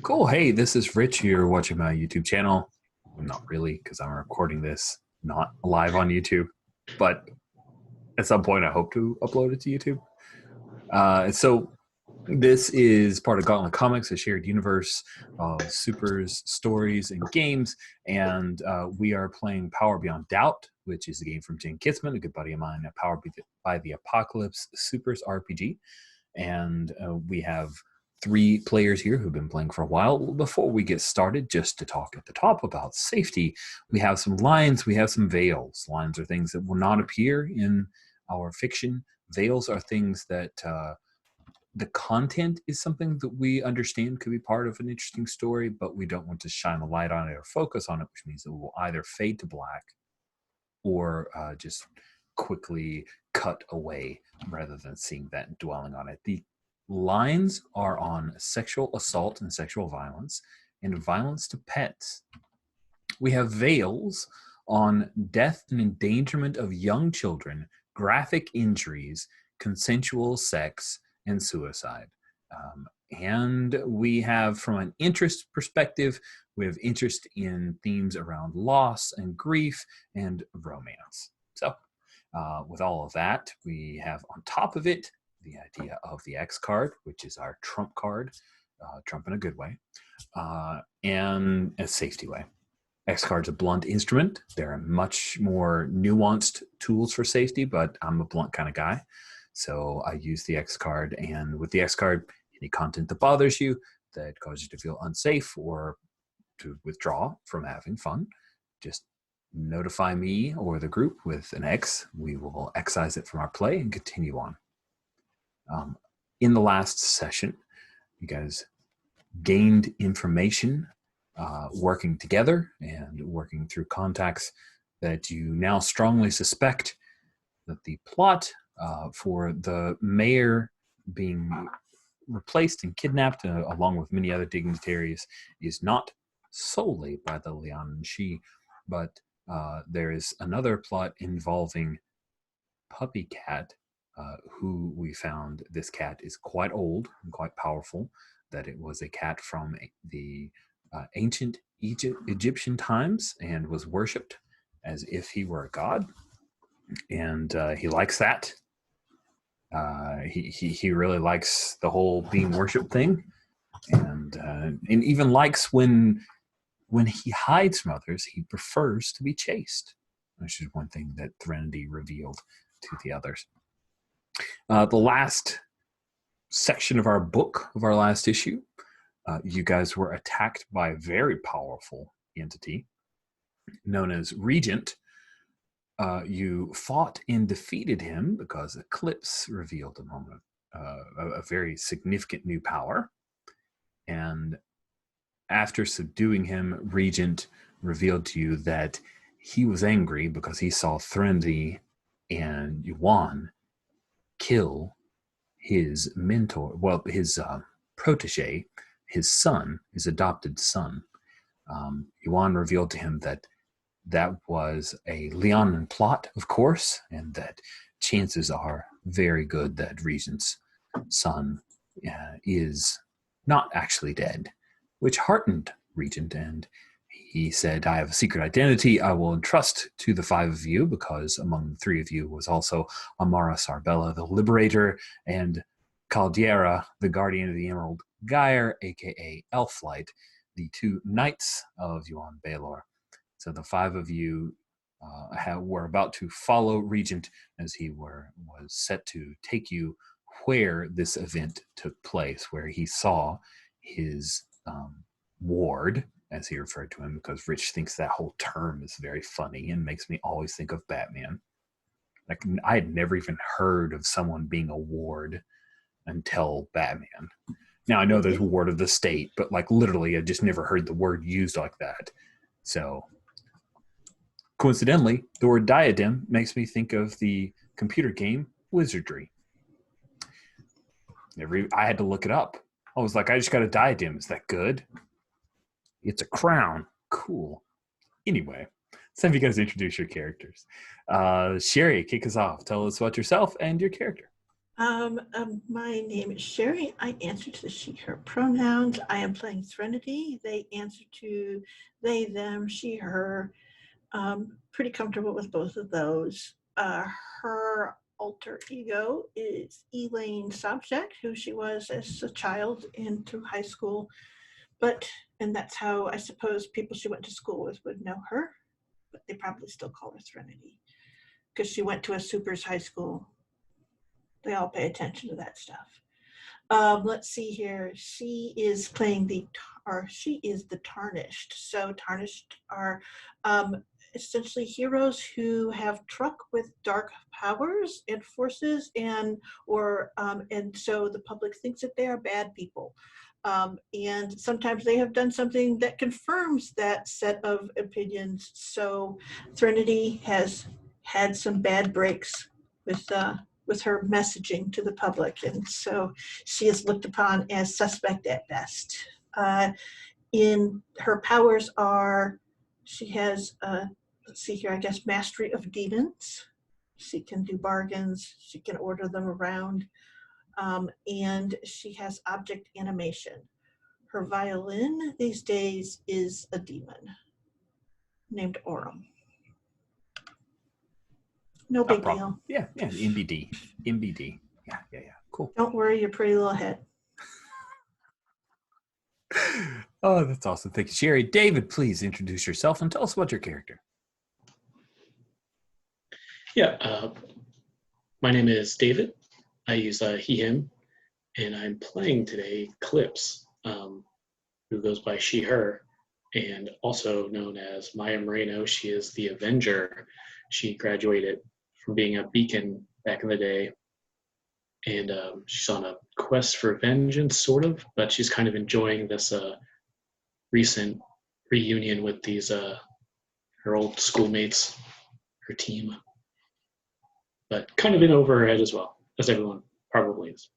Cool. Hey, this is Rich. You're watching my YouTube channel. Well, not really, because I'm recording this not live on YouTube, but at some point I hope to upload it to YouTube. So this is part of Gauntlet Comics, a shared universe of supers, stories, and games. And we are playing Power Beyond Doubt, which is a game from Jen Kitzman, a good buddy of mine, at Power by the Apocalypse Supers RPG. And we have 3 players here who've been playing for a while. Before we get started, just to talk at the top about safety, we have some lines, we have some veils. Lines are things that will not appear in our fiction. Veils are things that the content is something that we understand could be part of an interesting story, but we don't want to shine a light on it or focus on it, which means it will either fade to black or just quickly cut away rather than seeing that and dwelling on it. The lines are on sexual assault and sexual violence and violence to pets. We have veils on death and endangerment of young children, graphic injuries, consensual sex, and suicide. And we have, from an interest perspective, we have interest in themes around loss and grief and romance. So with all of that, we have on top of it the idea of the X card, which is our trump card, trump in a good way, and a safety way. X card's a blunt instrument. There are much more nuanced tools for safety, but I'm a blunt kind of guy. So I use the X card, and with the X card, any content that bothers you, that causes you to feel unsafe or to withdraw from having fun, just notify me or the group with an X. We will excise it from our play and continue on. In the last session, you guys gained information working together and working through contacts that you now strongly suspect that the plot for the mayor being replaced and kidnapped, along with many other dignitaries, is not solely by the Leon and She, but there is another plot involving Puppy Cat, who we found this cat is quite old and quite powerful, that it was a cat from the ancient Egyptian times and was worshipped as if he were a god. And he likes that. He really likes the whole being worshipped thing, and even likes when he hides from others, he prefers to be chased, which is one thing that Threnody revealed to the others. The last section of our book, of our last issue, you guys were attacked by a very powerful entity known as Regent. You fought and defeated him because Eclipse revealed a very significant new power. And after subduing him, Regent revealed to you that he was angry because he saw Threnody and Yuan kill his mentor, well, his protege, his son, his adopted son. Yuan revealed to him that that was a Leonin plot, of course, and that chances are very good that Regent's son is not actually dead, which heartened Regent, and he said, I have a secret identity I will entrust to the 5 of you, because among the 3 of you was also Amara Sarbella, the Liberator, and Caldera, the Guardian of the Emerald Gyre, aka Elflight, the 2 knights of Yuan Baelor. So the 5 of you were about to follow Regent as he was set to take you where this event took place, where he saw his ward, as he referred to him, because Rich thinks that whole term is very funny and makes me always think of Batman. Like, I had never even heard of someone being a ward until Batman. Now, I know there's a ward of the state, but like literally I just never heard the word used like that. So coincidentally, the word diadem makes me think of the computer game Wizardry. I had to look it up. I was like, I just got a diadem. Is that good? It's a crown. Cool. Anyway, it's time you guys introduce your characters. Sherry, kick us off. Tell us about yourself and your character. My name is Sherry. I answer to she, her pronouns. I am playing Threnody. They answer to they, them, she, her. Pretty comfortable with both of those. Her alter ego is Elaine Sobchak, who she was as a child and through high school. And that's how I suppose people she went to school with would know her, but they probably still call her Threnody because she went to a supers high school. They all pay attention to that stuff. Let's see here. She is playing she is the Tarnished. So Tarnished are essentially heroes who have truck with dark powers and forces, and so the public thinks that they are bad people. And sometimes they have done something that confirms that set of opinions. So Threnody has had some bad breaks with her messaging to the public, and so she is looked upon as suspect at best. In her powers are, she has, let's see here, I guess, mastery of demons. She can do bargains. She can order them around. And she has object animation. Her violin these days is a demon named Aurum. No big deal. Yeah, MBD. Yeah. Cool. Don't worry your pretty little head. Oh, that's awesome. Thank you, Sherry. David, please introduce yourself and tell us about your character. Yeah, my name is David. I use he, him, and I'm playing today Clips, who goes by she, her, and also known as Maya Moreno. She is the Avenger. She graduated from being a beacon back in the day, and she's on a quest for vengeance, sort of, but she's kind of enjoying this recent reunion with these her old schoolmates, her team, but kind of in over her head as well, as everyone probably is.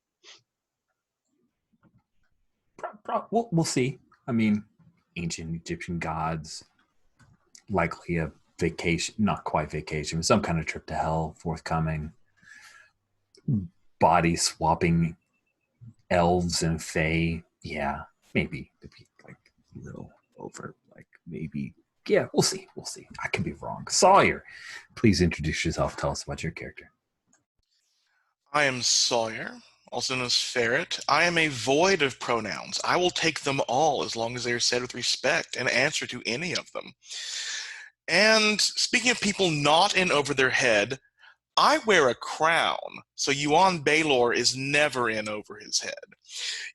We'll see. I mean, ancient Egyptian gods, likely a vacation, not quite vacation, but some kind of trip to hell forthcoming. Body swapping elves and fae. Yeah, maybe like a little over, like maybe. Yeah, we'll see. I could be wrong. Sawyer, please introduce yourself. Tell us about your character. I am Sawyer, also known as Ferret. I am a void of pronouns. I will take them all as long as they are said with respect and answer to any of them. And speaking of people not in over their head, I wear a crown, so Yuan Baylor is never in over his head.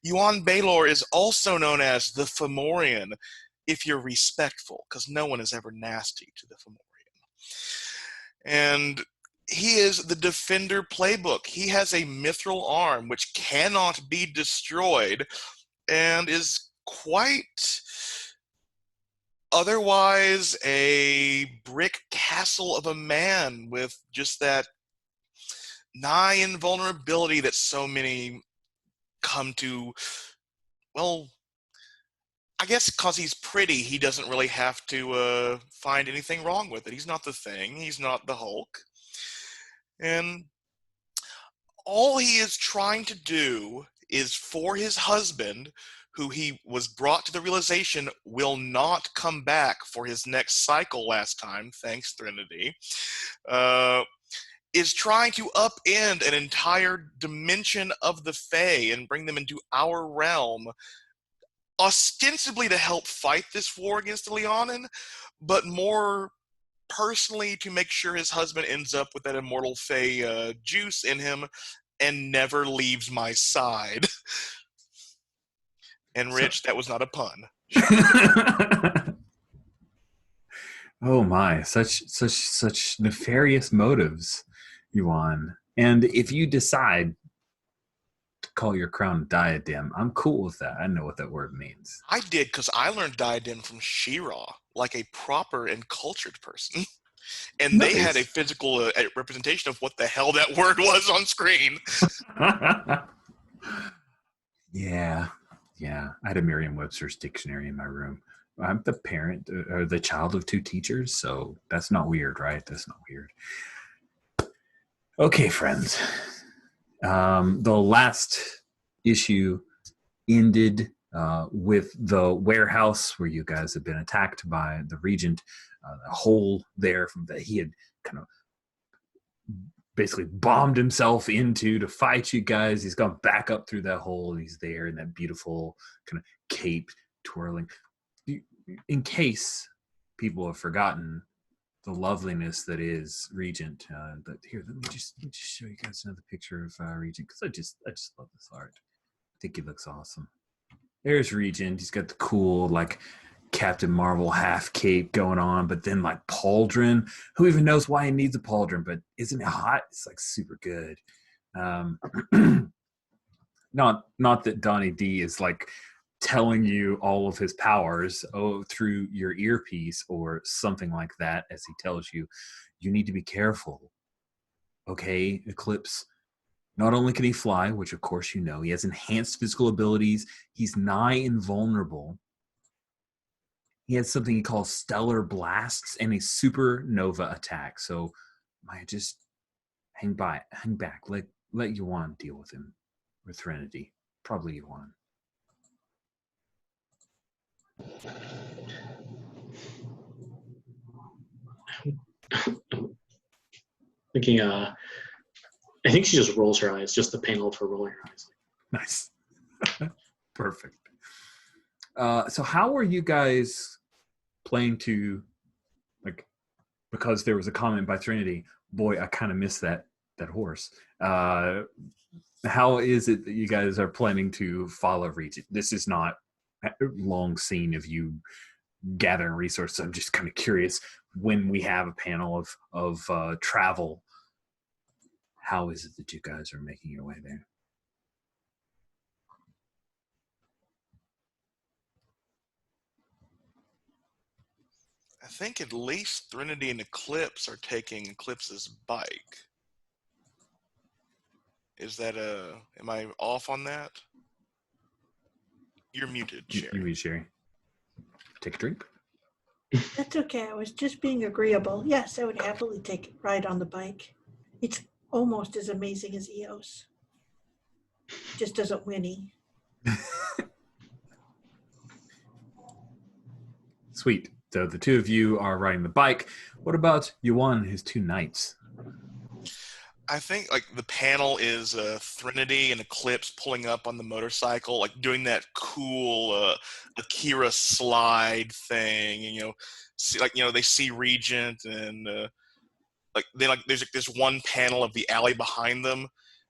Yuan Baylor is also known as the Fomorian, if you're respectful, because no one is ever nasty to the Fomorian. And he is the Defender Playbook. He has a mithril arm which cannot be destroyed and is quite otherwise a brick castle of a man with just that nigh invulnerability that so many come to. Well, I guess because he's pretty, he doesn't really have to find anything wrong with it. He's not the Thing. He's not the Hulk. And all he is trying to do is for his husband, who he was brought to the realization will not come back for his next cycle last time, thanks Threnody, is trying to upend an entire dimension of the Fae and bring them into our realm, ostensibly to help fight this war against the Leonin, but more personally to make sure his husband ends up with that immortal Fae juice in him and never leaves my side. And Rich, that was not a pun. Oh my, such nefarious motives, Yuan. And if you decide to call your crown diadem, I'm cool with that. I know what that word means. I did, because I learned diadem from She-Ra, like a proper and cultured person. And nice. They had a physical representation of what the hell that word was on screen. Yeah. I had a Merriam-Webster's dictionary in my room. I'm the parent or the child of two teachers, so that's not weird, right? That's not weird. Okay, friends. The last issue ended with the warehouse where you guys have been attacked by the regent. The hole there from that he had kind of basically bombed himself into to fight you guys. He's gone back up through that hole. He's there in that beautiful kind of cape twirling. In case people have forgotten the loveliness that is Regent. But here, let me just show you guys another picture of Regent, because I just love this art. I think he looks awesome. There's Regent. He's got the cool like Captain Marvel half cape going on, but then like pauldron. Who even knows why he needs a pauldron? But isn't it hot? It's like super good. Not that Donnie D is like telling you all of his powers through your earpiece or something like that, as he tells you, you need to be careful. Okay, Eclipse. Not only can he fly, which of course you know, he has enhanced physical abilities. He's nigh invulnerable. He has something he calls stellar blasts and a supernova attack. So, Maya, just hang back, let Yuan deal with him, or Threnody. Probably Yuan. Thinking, I think she just rolls her eyes, just the panel for rolling her eyes. Nice. Perfect. So how are you guys playing to, like, because there was a comment by Trinity, boy, I kind of miss that horse. How is it that you guys are planning to follow Regent? This is not a long scene of you gathering resources. I'm just kind of curious, when we have a panel of travel, how is it that you guys are making your way there? I think at least Threnody and Eclipse are taking Eclipse's bike. Is that am I off on that? You're muted, Sherry. You read, Sherry. Take a drink. That's okay. I was just being agreeable. Yes, I would happily take a ride on the bike. It's almost as amazing as EOS. Just doesn't whinny. Sweet. So the two of you are riding the bike. What about Yuan, his two knights? I think like the panel is Threnody and Eclipse pulling up on the motorcycle, like doing that cool Akira slide thing, and they see Regent, and there's like this one panel of the alley behind them,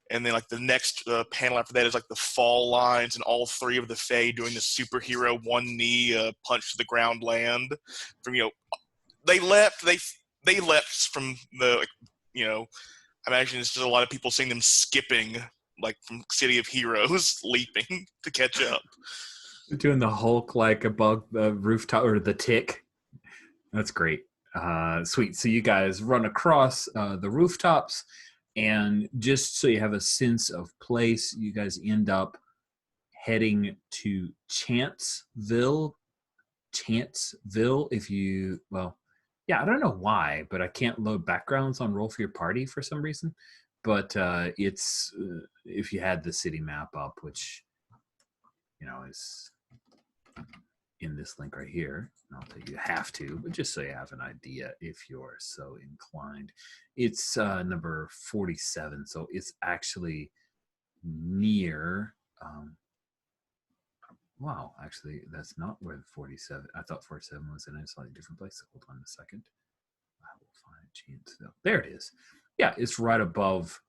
and then like the next panel after that is like the fall lines, and all three of the Fae doing the superhero one knee punch to the ground land. From they leapt from the I imagine it's just a lot of people seeing them skipping, like from City of Heroes, leaping to catch up. They're doing the Hulk like above the rooftop, or the tick. That's great. Sweet. So you guys run across the rooftops, and just so you have a sense of place, you guys end up heading to Chanceville. If you, yeah, I don't know why, but I can't load backgrounds on Roll for Your Party for some reason. But it's if you had the city map up, which is in this link right here. Not that you have to, but just so you have an idea if you're so inclined. It's number 47, so it's actually near. Wow, actually, that's not where the 47. I thought 47 was in a slightly different place. Hold on a second. I will find Chanceville. There it is. Yeah, it's right above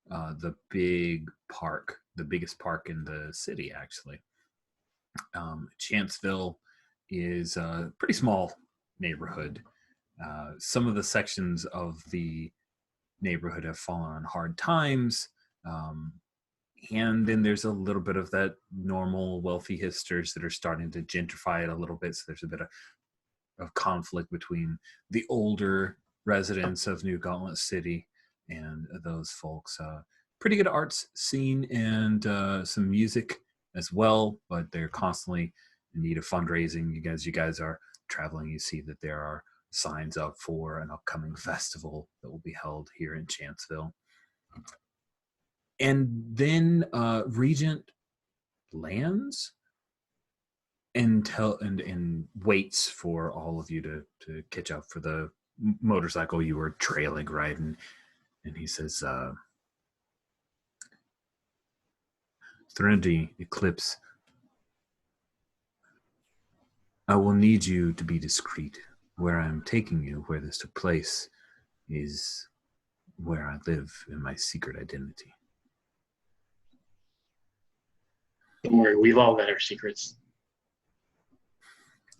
the big park, the biggest park in the city, actually. Chanceville is a pretty small neighborhood. Some of the sections of the neighborhood have fallen on hard times. And then there's a little bit of that normal wealthy hipsters that are starting to gentrify it a little bit. So there's a bit of conflict between the older residents of New Gauntlet City and those folks. Pretty good arts scene and some music as well, but they're constantly in need of fundraising. You guys are traveling. You see that there are signs up for an upcoming festival that will be held here in Chanceville. And then Regent lands and waits for all of you to catch up for the motorcycle you were trailing, right? And he says, Threnody, Eclipse, I will need you to be discreet. Where I'm taking you, where this took place, is where I live in my secret identity. Don't worry, we've all got our secrets.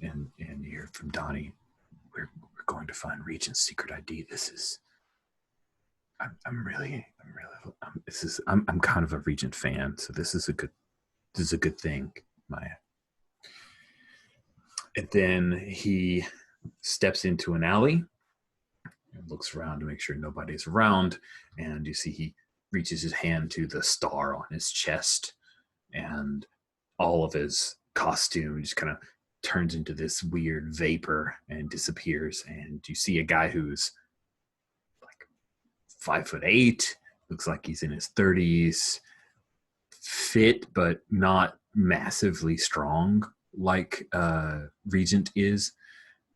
And you hear from Donnie, we're going to find Regent's secret ID. This is, I'm kind of a Regent fan, so this is a good thing, Maya. And then he steps into an alley and looks around to make sure nobody's around. And you see he reaches his hand to the star on his chest, and all of his costume just kind of turns into this weird vapor and disappears. And you see a guy who's like 5'8", looks like he's in his 30s, fit but not massively strong like Regent is,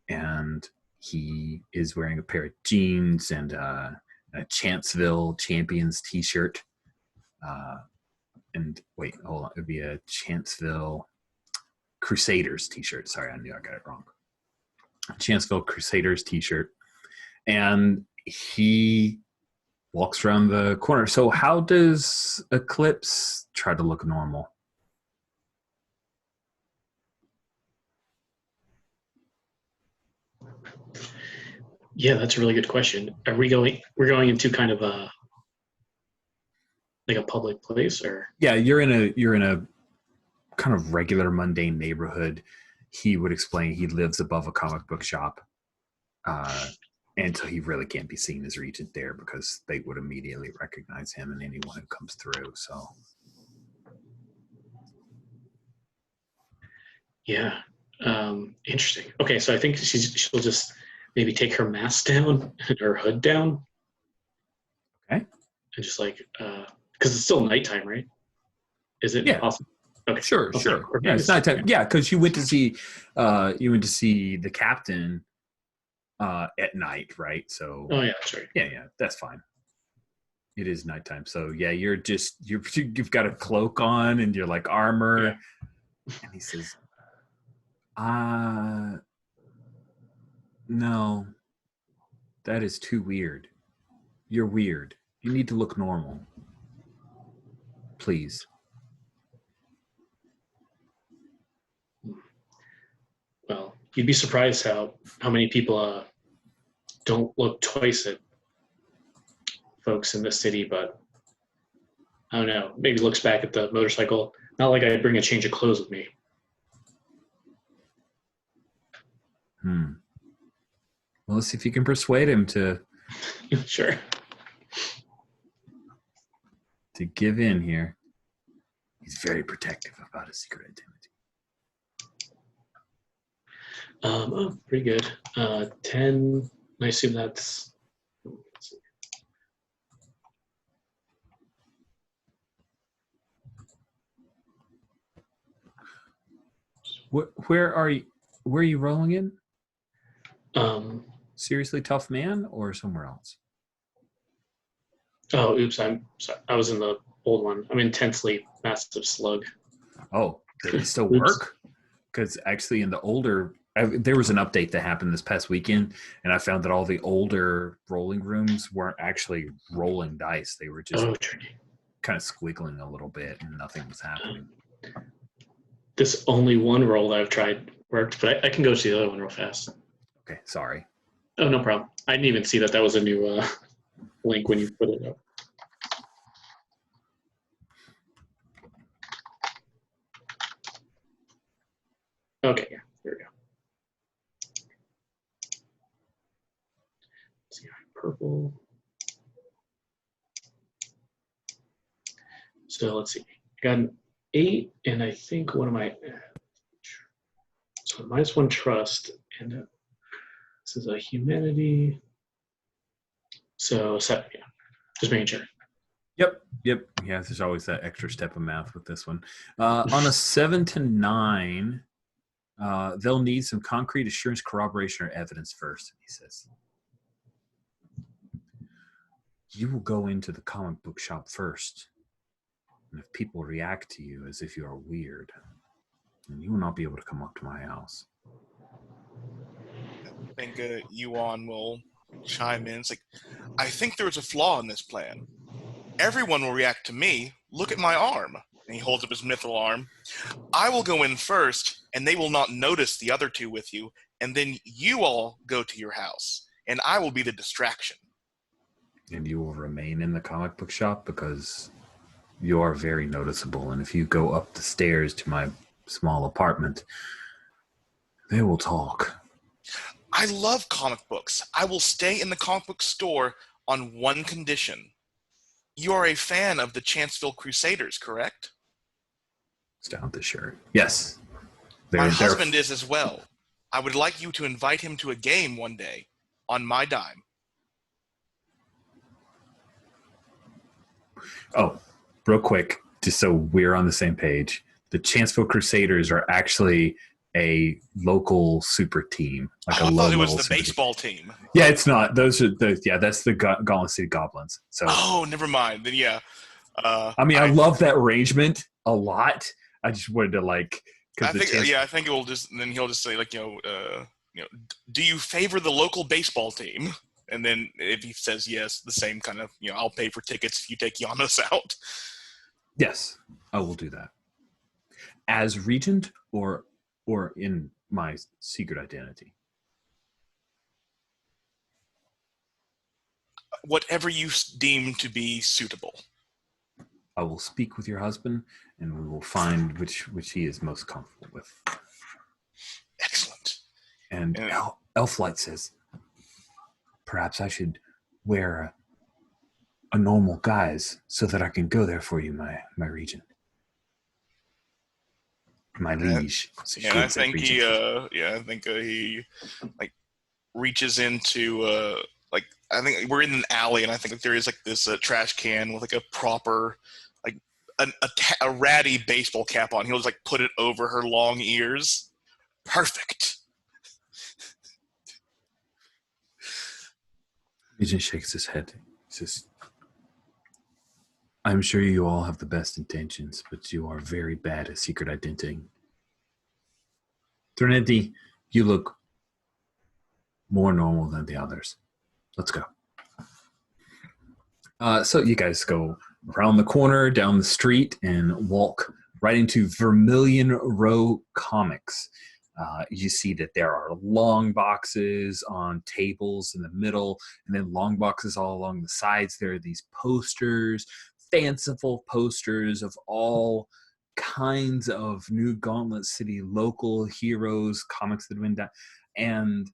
and he is wearing a pair of jeans and a Chanceville Champions t-shirt. And wait, hold on, it'd be a Chanceville Crusaders t-shirt. Sorry, I knew I got it wrong. Chanceville Crusaders t-shirt. And he walks around the corner. So how does Eclipse try to look normal? Yeah, that's a really good question. We're going into kind of a like a public place, or? Yeah, you're in a kind of regular mundane neighborhood. He would explain he lives above a comic book shop. And so he really can't be seen as Regent there because they would immediately recognize him and anyone who comes through. So yeah, interesting. Okay, so I think she'll just maybe take her mask down and her hood down. Okay. And just like, because it's still nighttime, right? Is it possible? Okay. Sure. Yeah, it's nighttime. Yeah, because you went to see the captain at night, right? So. Oh yeah, that's right. Yeah, that's fine. It is nighttime, so yeah, you've got a cloak on and you're like armor, yeah. And he says, no, that is too weird. You're weird. You need to look normal. Please. Well, you'd be surprised how many people don't look twice at folks in this city, but I don't know. Maybe looks back at the motorcycle. Not like I bring a change of clothes with me. Well, let's see if you can persuade him to sure. To give in here. He's very protective about his secret identity. Pretty good. 10. I assume that's. Where are you? Where are you rolling in? Seriously Tough Man or somewhere else? Oh, oops! I'm sorry. I was in the old one. I'm Intensely Massive Slug. Oh, did it still work? Because actually, in the older, there was an update that happened this past weekend, and I found that all the older rolling rooms weren't actually rolling dice; they were just kind of squiggling a little bit, and nothing was happening. This only one roll that I've tried worked, but I can go to the other one real fast. Okay, sorry. Oh, no problem. I didn't even see that was a new link when you put it up. Okay, yeah, here we go. Let's see, purple. So let's see. I got an 8, and I think one of my so -1 trust, and this is a humanity. So 7, yeah, just making sure. Yep. Yep. Yeah, there's always that extra step of math with this one. On a 7 to 9, they'll need some concrete assurance, corroboration, or evidence first, he says. You will go into the comic book shop first. And if people react to you as if you are weird, then you will not be able to come up to my house. I think Yuan will chime in. It's like, I think there is a flaw in this plan. Everyone will react to me. Look at my arm. And he holds up his mithril arm. I will go in first, and they will not notice the other two with you, and then you all go to your house, and I will be the distraction. And you will remain in the comic book shop because you are very noticeable. And if you go up the stairs to my small apartment, they will talk. I love comic books. I will stay in the comic book store on one condition. You are a fan of the Chanceville Crusaders, correct? It's down the shirt. Yes. My husband is as well. I would like you to invite him to a game one day on my dime. Oh, real quick, just so we're on the same page. The Chanceville Crusaders are actually a local super team, like a I low thought it was level the baseball team. Yeah, it's not. Those are that's the Gauntlet City Goblins. So Oh, never mind. Then yeah. I mean, I love that arrangement a lot. I just wanted to I think it will just. Then he'll just say do you favor the local baseball team? And then if he says yes, the same kind of I'll pay for tickets if you take Giannis out. Yes, I will do that. As regent or in my secret identity. Whatever you deem to be suitable. I will speak with your husband, and we will find which he is most comfortable with. Excellent. And Elflight says, perhaps I should wear a normal guise so that I can go there for you, my regent. My liege. I think he reaches into I think we're in an alley, and I think there is this trash can with a proper a ratty baseball cap on. He'll just put it over her long ears. Perfect. Regent shakes his head. He says, I'm sure you all have the best intentions, but you are very bad at secret identity. Threnody, you look more normal than the others. Let's go. So you guys go around the corner, down the street, and walk right into Vermilion Row Comics. You see that there are long boxes on tables in the middle, and then long boxes all along the sides. There are these posters, fanciful posters of all kinds of new Gauntlet City local heroes, comics that have been done. And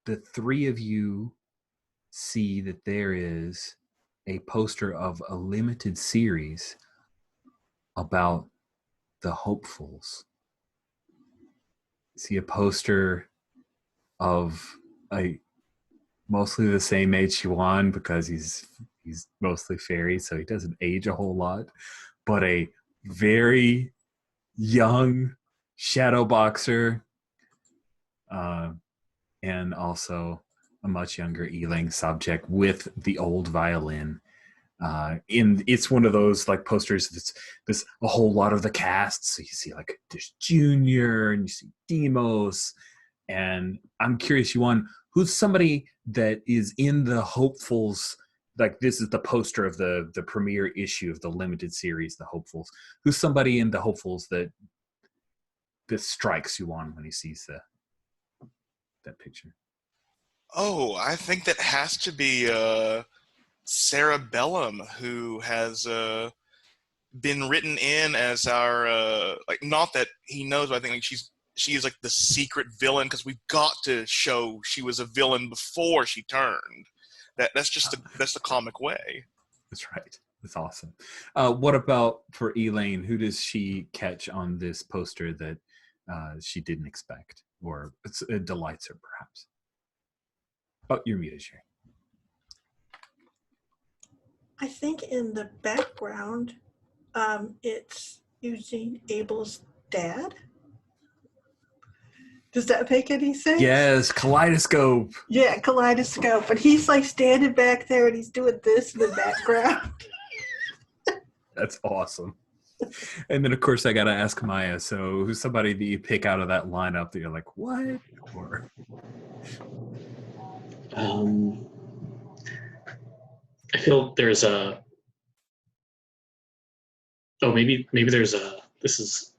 the three of you see that there is a poster of a limited series about the hopefuls. See a poster of mostly the same age Yuan because he's mostly fairy, so he doesn't age a whole lot, but a very young shadow boxer, and also a much younger Elang subject with the old violin. It's one of those posters that's a whole lot of the cast. So you see there's Junior and you see Demos, and I'm curious, Yuan, who's somebody that is in the hopefuls? This is the poster of the premiere issue of the limited series, the hopefuls. Who's somebody in the hopefuls that strikes Yuan when he sees that picture? Oh, I think that has to be Sarah Bellum, who has been written in as our not that he knows, but I think she is the secret villain, because we've got to show she was a villain before she turned. That's the comic way. That's right. That's awesome. What about for Elaine? Who does she catch on this poster that she didn't expect, or it delights her perhaps? Oh, you're muted, Sherry. I think in the background, it's using Abel's dad. Does that make any sense? Yes, kaleidoscope. Yeah, kaleidoscope. But he's like standing back there and he's doing this in the background. That's awesome. And then, of course, I got to ask Maya. So, who's somebody that you pick out of that lineup that you're like, what? Or I feel there's a. Oh, maybe there's a. This is,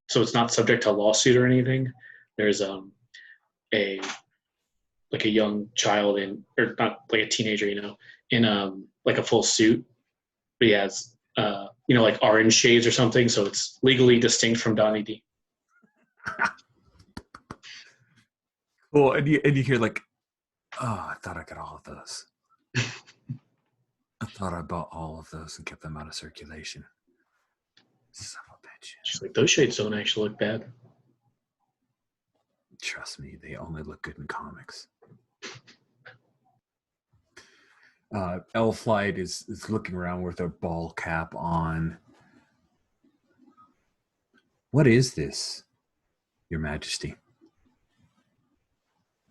so it's not subject to lawsuit or anything. There's a like a young child or not like a teenager, in like a full suit, but he has like orange shades or something, so it's legally distinct from Donnie D. cool. And you hear like, oh, I thought I got all of those. I thought I bought all of those and kept them out of circulation. Son of a bitch. She's like, those shades don't actually look bad. Trust me, they only look good in comics. Elflight is looking around with her ball cap on. What is this, Your Majesty?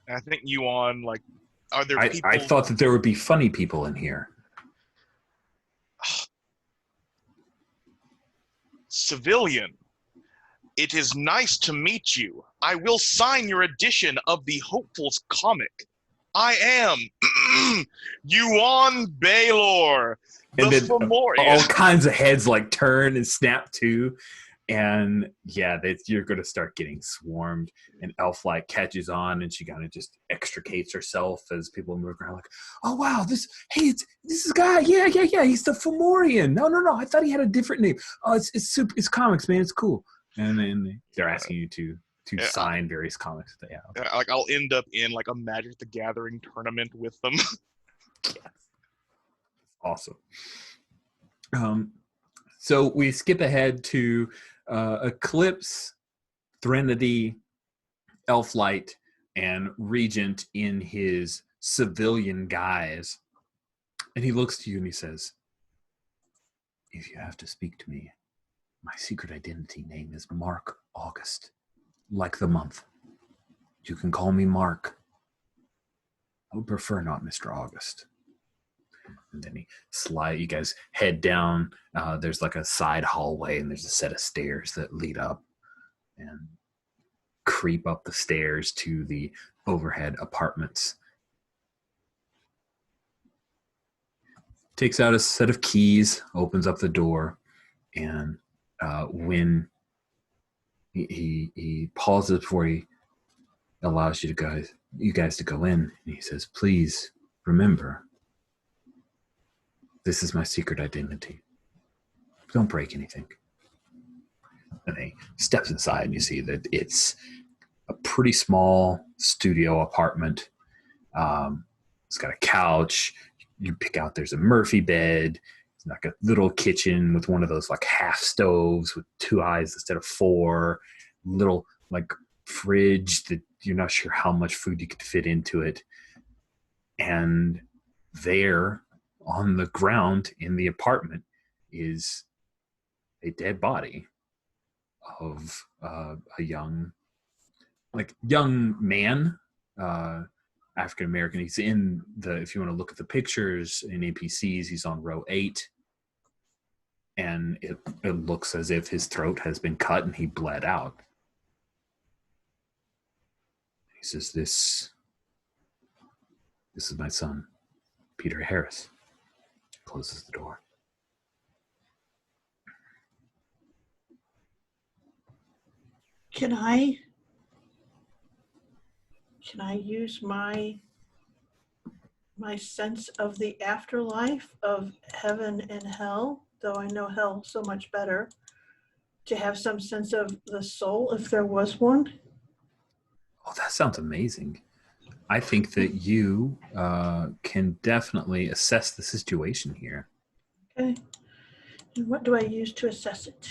I think Yuan, like, are there people? I thought that there would be funny people in here. Civilian, it is nice to meet you. I will sign your edition of the Hopefuls comic. I am Yuan Baylor, the And then Fomorian. all kinds of heads like turn and snap too. And yeah, you're going to start getting swarmed. And Elflight catches on, and she kind of just extricates herself as people move around. Like, oh wow, this is guy. Yeah. He's the Fomorian. No. I thought he had a different name. Oh, it's comics, man. It's cool. And then they're asking you to sign various comics that they have. Like, I'll end up in like a Magic the Gathering tournament with them. Yes. Awesome. So we skip ahead to Eclipse, Threnody, Elflight, and Regent in his civilian guise. And he looks to you and he says, if you have to speak to me, my secret identity name is Mark August, like the month. You can call me Mark. I would prefer not Mr. August. And then you guys head down. There's like a side hallway, and there's a set of stairs that lead up, and creep up the stairs to the overhead apartments. Takes out a set of keys, opens up the door, and when he pauses before he allows you guys to go in, and he says, please remember, this is my secret identity. Don't break anything. And he steps inside, and you see that it's a pretty small studio apartment. It's got a couch. You pick out, there's a Murphy bed. It's like a little kitchen with one of those like half stoves with 2 eyes instead of 4. Little like fridge that you're not sure how much food you could fit into it. And there on the ground in the apartment is a dead body of a young man, African American. He's in if you want to look at the pictures in APCs, he's on row 8, and it looks as if his throat has been cut and he bled out. He says, this is my son, Peter Harris. Closes the door. Can I use my sense of the afterlife of heaven and hell, though I know hell so much better, to have some sense of the soul if there was one? Oh, that sounds amazing. I think that you can definitely assess the situation here. Okay. And what do I use to assess it?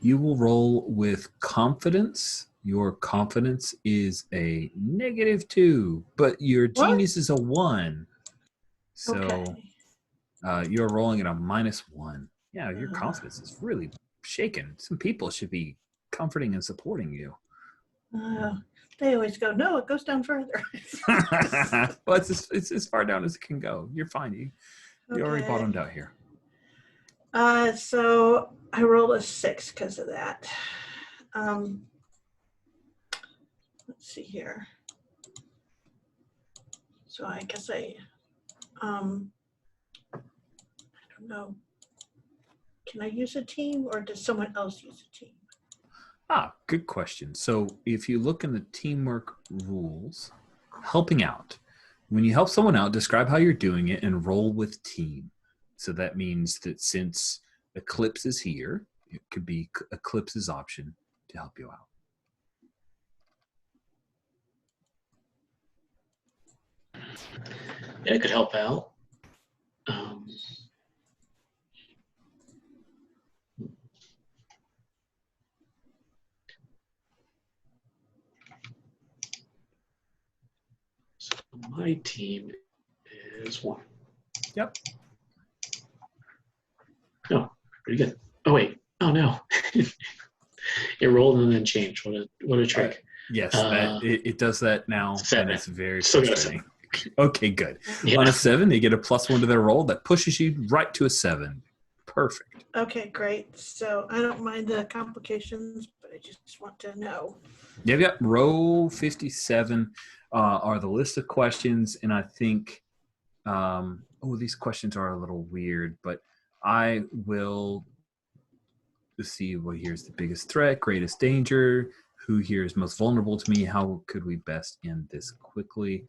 You will roll with confidence. Your confidence is a -2, but your genius is a 1. So Okay. You're rolling at a -1. Yeah, your confidence is really shaken. Some people should be comforting and supporting you. They always go, no, it goes down further. Well, it's as far down as it can go. You're fine. You already Okay. bottomed out here. So I rolled a 6 because of that. Let's see here. So I guess I don't know. Can I use a team or does someone else use a team? Good question. So if you look in the teamwork rules, helping out, when you help someone out, describe how you're doing it and roll with team. So that means that since Eclipse is here, it could be Eclipse's option to help you out. Yeah, it could help out. So my team is 1. Yep. Oh, pretty good. Oh wait. Oh no. It rolled and then changed. What a trick. Yes, it does that now, 7. and it's very Still frustrating. Okay, good. Yeah. On a 7, they get a +1 to their roll that pushes you right to a 7. Perfect. Okay, great. So I don't mind the complications, but I just want to know. Yep. Row 57 are the list of questions, and I think, these questions are a little weird, but I will see what here's the biggest threat, greatest danger, who here is most vulnerable to me, how could we best end this quickly,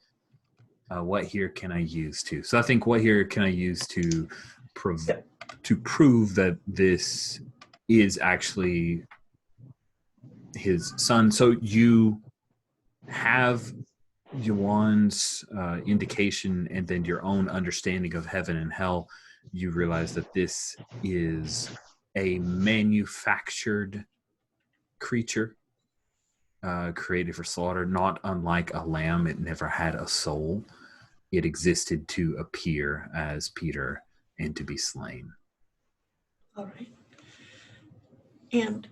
what here can I use to? So I think what here can I use to prove that this is actually his son. So you have Yuan's indication and then your own understanding of heaven and hell. You realize that this is a manufactured creature created for slaughter, not unlike a lamb. It never had a soul. It existed to appear as Peter and to be slain. All right. And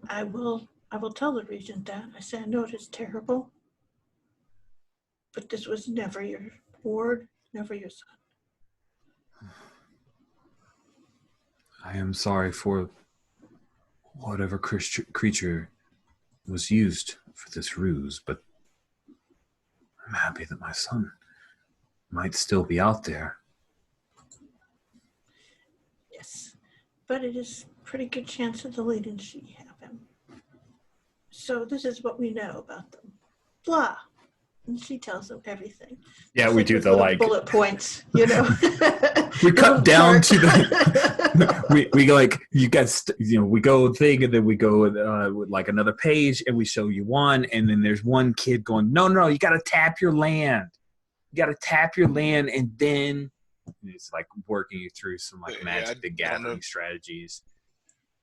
I will tell the regent that. I say, I know it is terrible, but this was never your ward, never your son. I am sorry for whatever creature was used for this ruse, but I'm happy that my son might still be out there. Yes, but it is a pretty good chance that the lady and she have him. So this is what we know about them. Blah. And she tells them everything. Yeah, Just we like do with the little like bullet points, you know. we cut down to the we go like you guys, we go thing and then we go with like another page and we show you one, and then there's one kid going, no, you got to tap your land. You got to tap your land, and then it's like working you through some like Magic the Gathering strategies.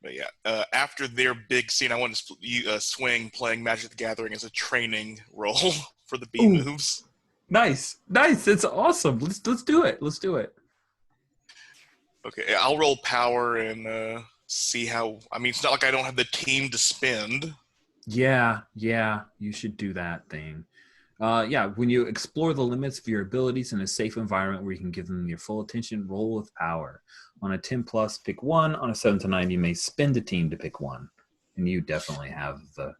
But yeah, after their big scene, I want to swing playing Magic the Gathering as a training role for the B moves. Nice. It's awesome. Let's do it. Let's do it. Okay, I'll roll power and see how. I mean, it's not like I don't have the team to spend. Yeah, you should do that thing. When you explore the limits of your abilities in a safe environment where you can give them your full attention, roll with power. On a 10+, pick 1. On a 7 to 9, you may spend a team to pick 1. And you definitely have the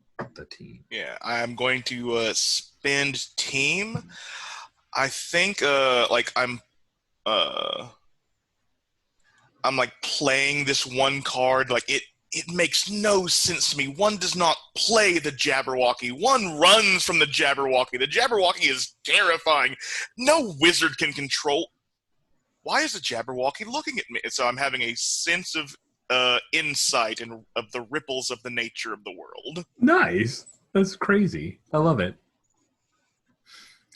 team. Yeah, I'm going to spend team. I think I'm like playing this one card. Like it makes no sense to me. One does not play the Jabberwocky. One runs from the Jabberwocky. The Jabberwocky is terrifying. No wizard can control. Why is the Jabberwocky looking at me? So I'm having a sense of insight and of the ripples of the nature of the world. Nice. That's crazy. I love it.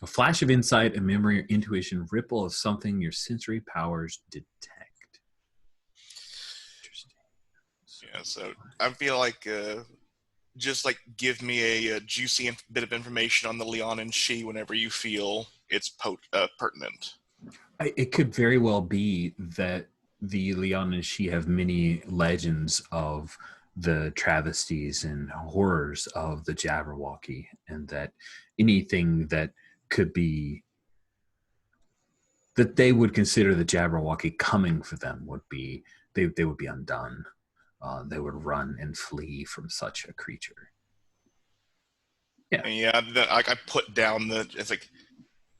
A flash of insight, a memory or intuition, ripple of something your sensory powers detect. Interesting. Yeah, so I feel like just like give me a juicy bit of information on the Leon and she whenever you feel it's pertinent. It could very well be that the Leon and she have many legends of the travesties and horrors of the Jabberwocky, and that anything that could be that they would consider the Jabberwocky coming for them would be they would be undone. They would run and flee from such a creature. Yeah, I put down it's like,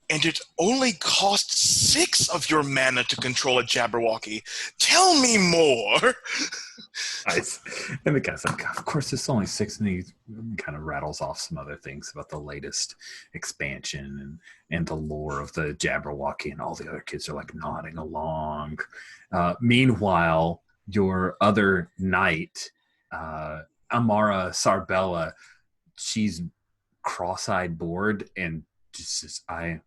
and it only costs 6 of your mana to control a Jabberwocky. Tell me more. Nice. And the guy's like, of course, it's only 6, and he kind of rattles off some other things about the latest expansion and the lore of the Jabberwocky, and all the other kids are like nodding along. Meanwhile, your other knight, Amara Sarbella, she's cross-eyed bored and just says, I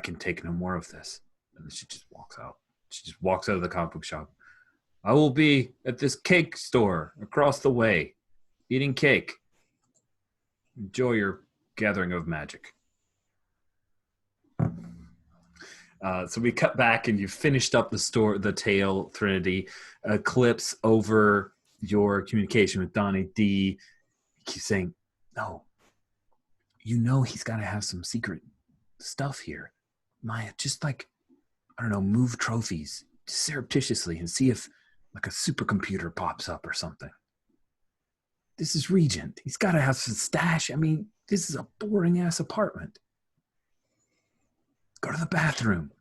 can take no more of this. And then she just walks out. She just walks out of the comic book shop. I will be at this cake store across the way, eating cake. Enjoy your gathering of magic. So we cut back, and you finished up the tale, Threnody. Clips over your communication with Donnie D. He keeps saying, no, he's got to have some secret stuff here. Maya, just like, I don't know, move trophies surreptitiously and see if like a supercomputer pops up or something. This is Regent. He's got to have some stash. I mean, this is a boring ass apartment. Go to the bathroom.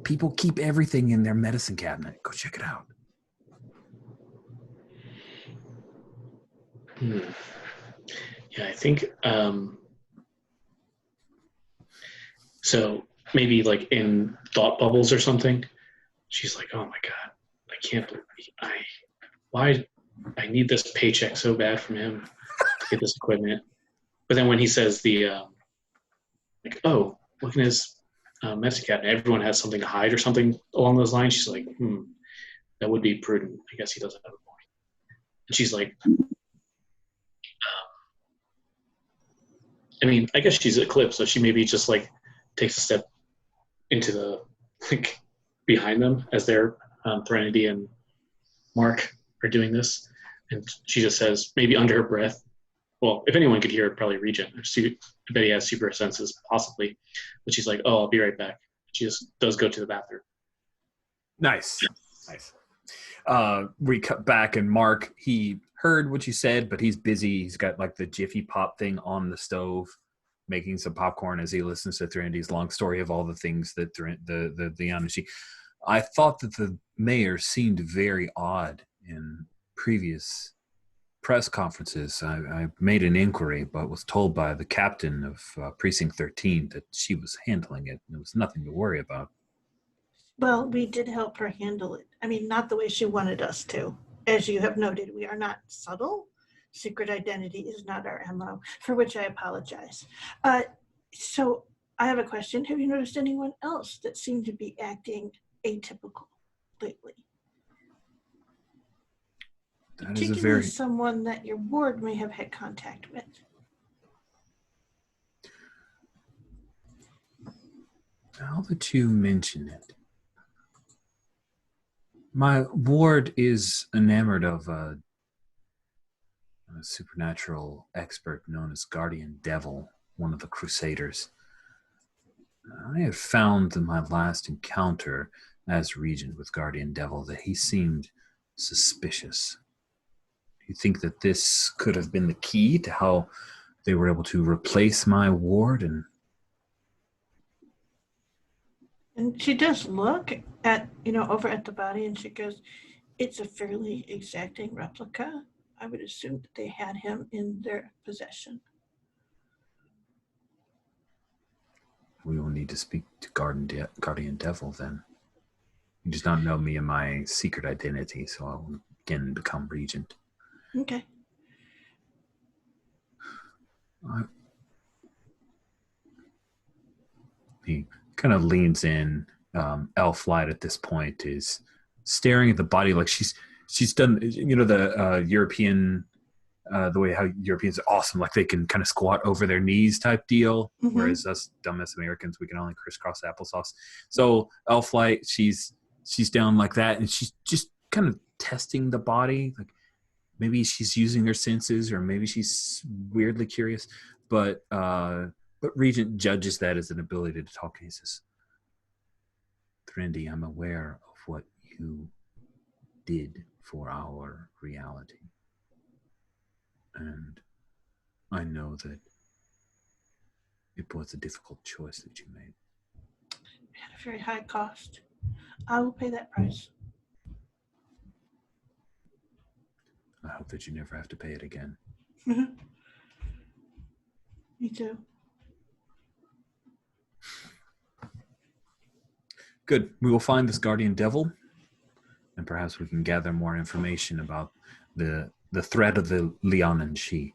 People keep everything in their medicine cabinet. Go check it out. Yeah, I think so. Maybe like in thought bubbles or something, she's like, "Oh my god, I can't believe I need this paycheck so bad from him to get this equipment." But then when he says like, "Oh, look in his medicine cabinet, everyone has something to hide" or something along those lines, she's like, that would be prudent. I guess he doesn't have a point. And she's like, I mean, I guess she's Eclipse, so she maybe just like takes a step into the like behind them as they're Threnody and Mark are doing this, and she just says, maybe under her breath, well, if anyone could hear it, probably Regent. I bet he has super senses, possibly, but she's like, "Oh, I'll be right back." She just does go to the bathroom. Nice. We cut back, and Mark, he heard what you said, but he's busy. He's got like the Jiffy Pop thing on the stove, making some popcorn as he listens to Threndy's long story of all the things that the Yanashi. I thought that the mayor seemed very odd in previous press conferences. I made an inquiry, but was told by the captain of Precinct 13 that she was handling it. There was nothing to worry about. Well, we did help her handle it. I mean, not the way she wanted us to. As you have noted, we are not subtle. Secret identity is not our MO, for which I apologize. So I have a question. Have you noticed anyone else that seemed to be acting atypical lately? That is Particularly someone that your ward may have had contact with. Now that you mention it, my ward is enamored of a supernatural expert known as Guardian Devil, one of the Crusaders. I have found in my last encounter as Regent with Guardian Devil that he seemed suspicious. You think that this could have been the key to how they were able to replace my ward? And she does look at, over at the body, and she goes, it's a fairly exacting replica. I would assume that they had him in their possession. We will need to speak to Guardian Devil then. He does not know me and my secret identity, so I'll again become Regent. Okay. He kind of leans in. Elf Light at this point is staring at the body like she's done, the European the way how Europeans are awesome, like they can kind of squat over their knees type deal, whereas us dumbass Americans, we can only crisscross applesauce. So Elflight, she's down like that, and she's just kind of testing the body, like maybe she's using her senses, or maybe she's weirdly curious, but Regent judges that as an ability to talk. He says, Threndy, I'm aware of what you did for our reality. And I know that it was a difficult choice that you made. It had a very high cost. I will pay that price. I hope that you never have to pay it again. Me too. Good. We will find this guardian devil, and perhaps we can gather more information about the threat of the Lianan Shi.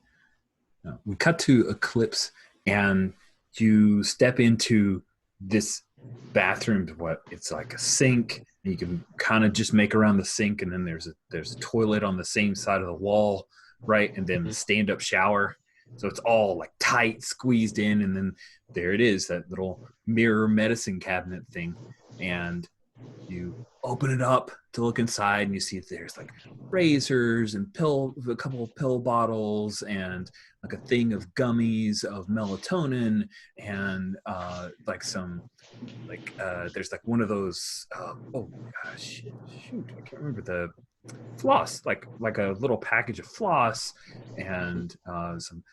We cut to Eclipse, and you step into this bathroom. It's like a sink. You can kind of just make around the sink, and then there's a toilet on the same side of the wall, right? And then the stand-up shower. So it's all like tight, squeezed in, and then there it is, that little mirror medicine cabinet thing. And you open it up to look inside, and you see there's like razors and a couple of pill bottles, and like a thing of gummies of melatonin, and there's like one of those shoot, I can't remember the floss, like a little package of floss, and some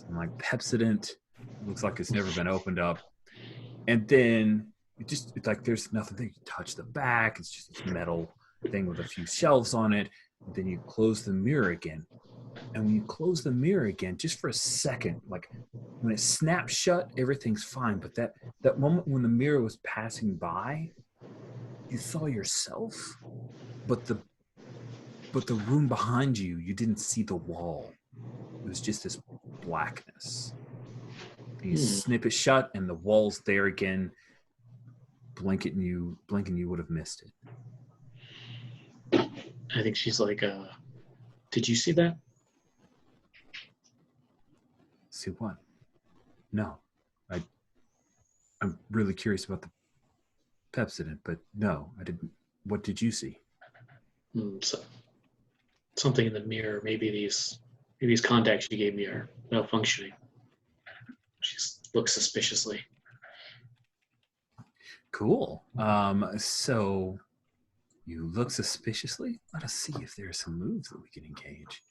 like Pepsodent. Looks like it's never been opened up. And then it's like there's nothing there. You touch the back, it's just this metal thing with a few shelves on it. And then you close the mirror again. And when you close the mirror again, just for a second, like when it snaps shut, everything's fine. But that moment when the mirror was passing by, you saw yourself, but the room behind you, you didn't see the wall. It was just this blackness. And you snip it shut, and the wall's there again. Blinking, you would have missed it. I think she's like, did you see that? See what? No. I'm really curious about the Pepsodent, but no, I didn't. What did you see? So, something in the mirror. Maybe these contacts you gave me are malfunctioning. She looks suspiciously. Cool. So you look suspiciously. Let us see if there are some moves that we can engage.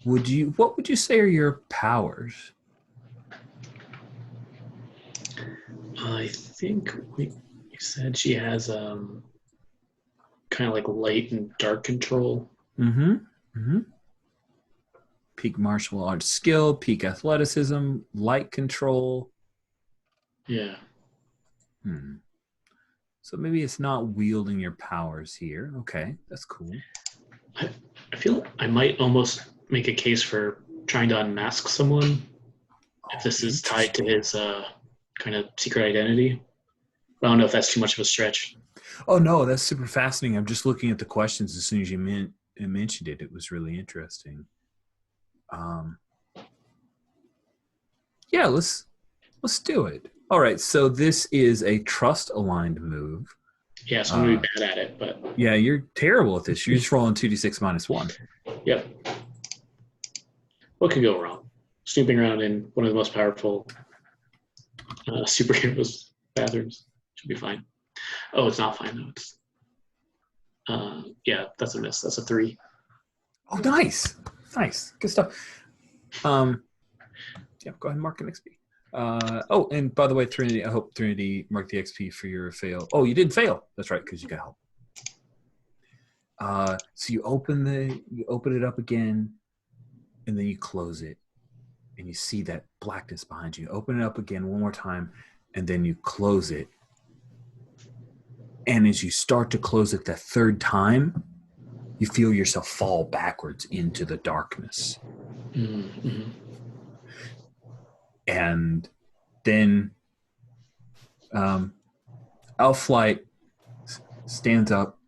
What would you say are your powers? I think you said she has kind of like light and dark control. Peak martial arts skill, peak athleticism, light control. Yeah. So maybe it's not wielding your powers here. Okay, that's cool. I feel I might almost make a case for trying to unmask someone if this is tied to his kind of secret identity. I don't know if that's too much of a stretch. Oh, no, that's super fascinating. I'm just looking at the questions as soon as you mentioned it. It was really interesting. Yeah, let's do it. All right, so this is a trust-aligned move. Yeah, so I'm going to be bad at it, but... Yeah, you're terrible at this. You're just rolling 2d6 minus 1. Yep. What could go wrong? Snooping around in one of the most powerful superheroes' bathrooms. Should be fine. Oh, it's not fine, though. It's, yeah, that's a miss. That's a 3. Oh, nice. Nice. Good stuff. Yeah, go ahead and mark an XP. Oh, and by the way, Trinity, I hope Trinity marked the XP for your fail. Oh, you didn't fail. That's right, because you got help. So you open it up again, and then you close it, and you see that blackness behind you. Open it up again one more time, and then you close it. And as you start to close it that third time, you feel yourself fall backwards into the darkness. Mm-hmm. And then Elflight stands up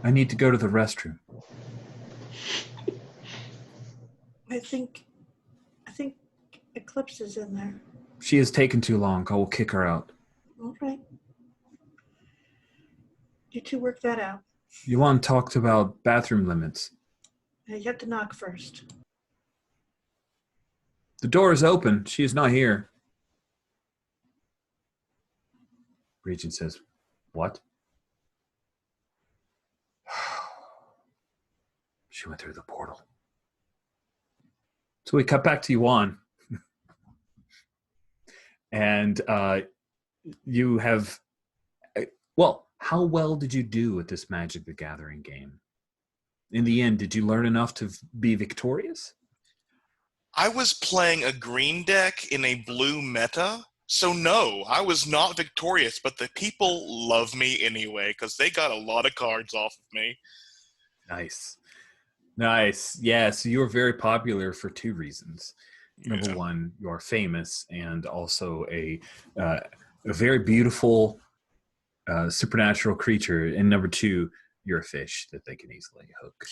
I need to go to the restroom. I think Eclipse is in there. She has taken too long. I will kick her out. All right. You two work that out. Yuan talked about bathroom limits. You have to knock first. The door is open. She is not here. Regent says, what? She went through the portal. So we cut back to Yuan. And you have... Well, how well did you do at this Magic the Gathering game? In the end, did you learn enough to be victorious? I was playing a green deck in a blue meta, so no, I was not victorious, but the people love me anyway, because they got a lot of cards off of me. Nice. Nice. Yeah, so you were very popular for two reasons. Number one, you're famous, and also a very beautiful supernatural creature. And number two, you're a fish that they can easily hook.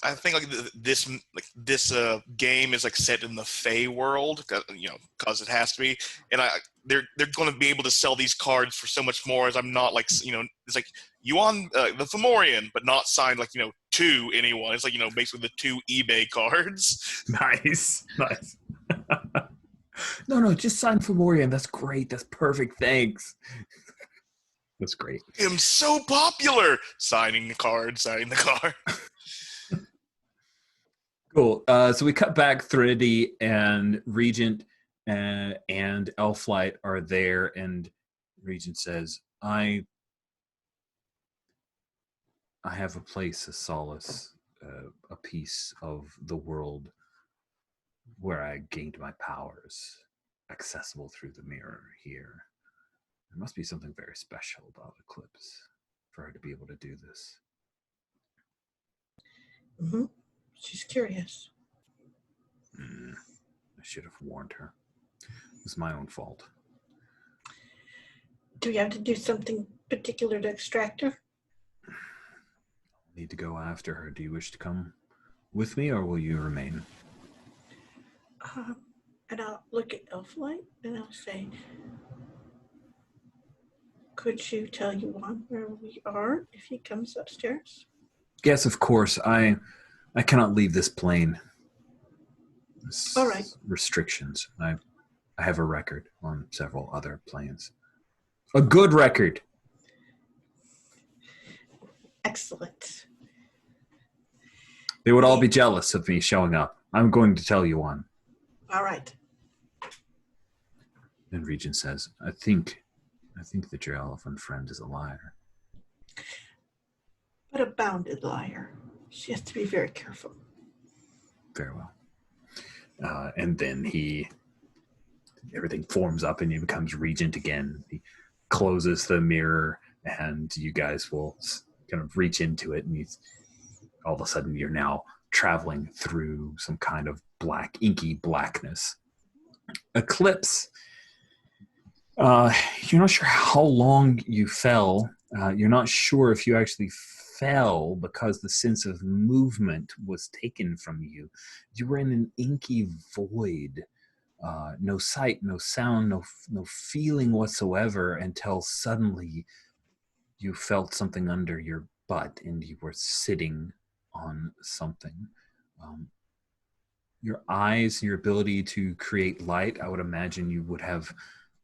I think this game is like set in the Fey world, because it has to be, and they're going to be able to sell these cards for so much more. As I'm not like it's like Yuan the Fomorian, but not signed like to anyone. It's like basically the two eBay cards. Nice. No, just sign Fomorian. That's great. That's perfect. Thanks. That's great. I'm so popular. Signing the card. Cool. So we cut back. Threnody and Regent and Elflight are there, and Regent says, I have a place, a solace, a piece of the world where I gained my powers, accessible through the mirror here. There must be something very special about Eclipse for her to be able to do this. Mm-hmm. She's curious. I should have warned her. It was my own fault. Do we have to do something particular to extract her? I'll need to go after her. Do you wish to come with me, or will you remain? And I'll look at Elflight and I'll say, could you tell Yuan where we are if he comes upstairs? Yes, of course. I cannot leave this plane. All right. Restrictions. I have a record on several other planes. A good record. Excellent. They would all be jealous of me showing up. I'm going to tell you one. All right. And Regent says, I think that your elephant friend is a liar. But a bounded liar. She has to be very careful. Very well. And then everything forms up and he becomes Regent again. He closes the mirror and you guys will kind of reach into it, and all of a sudden you're now traveling through some kind of black, inky blackness. Eclipse. You're not sure how long you fell. You're not sure if you actually fell because the sense of movement was taken from you. You were in an inky void. No sight, no sound, no feeling whatsoever, until suddenly you felt something under your butt and you were sitting on something. Your eyes, your ability to create light, I would imagine you would have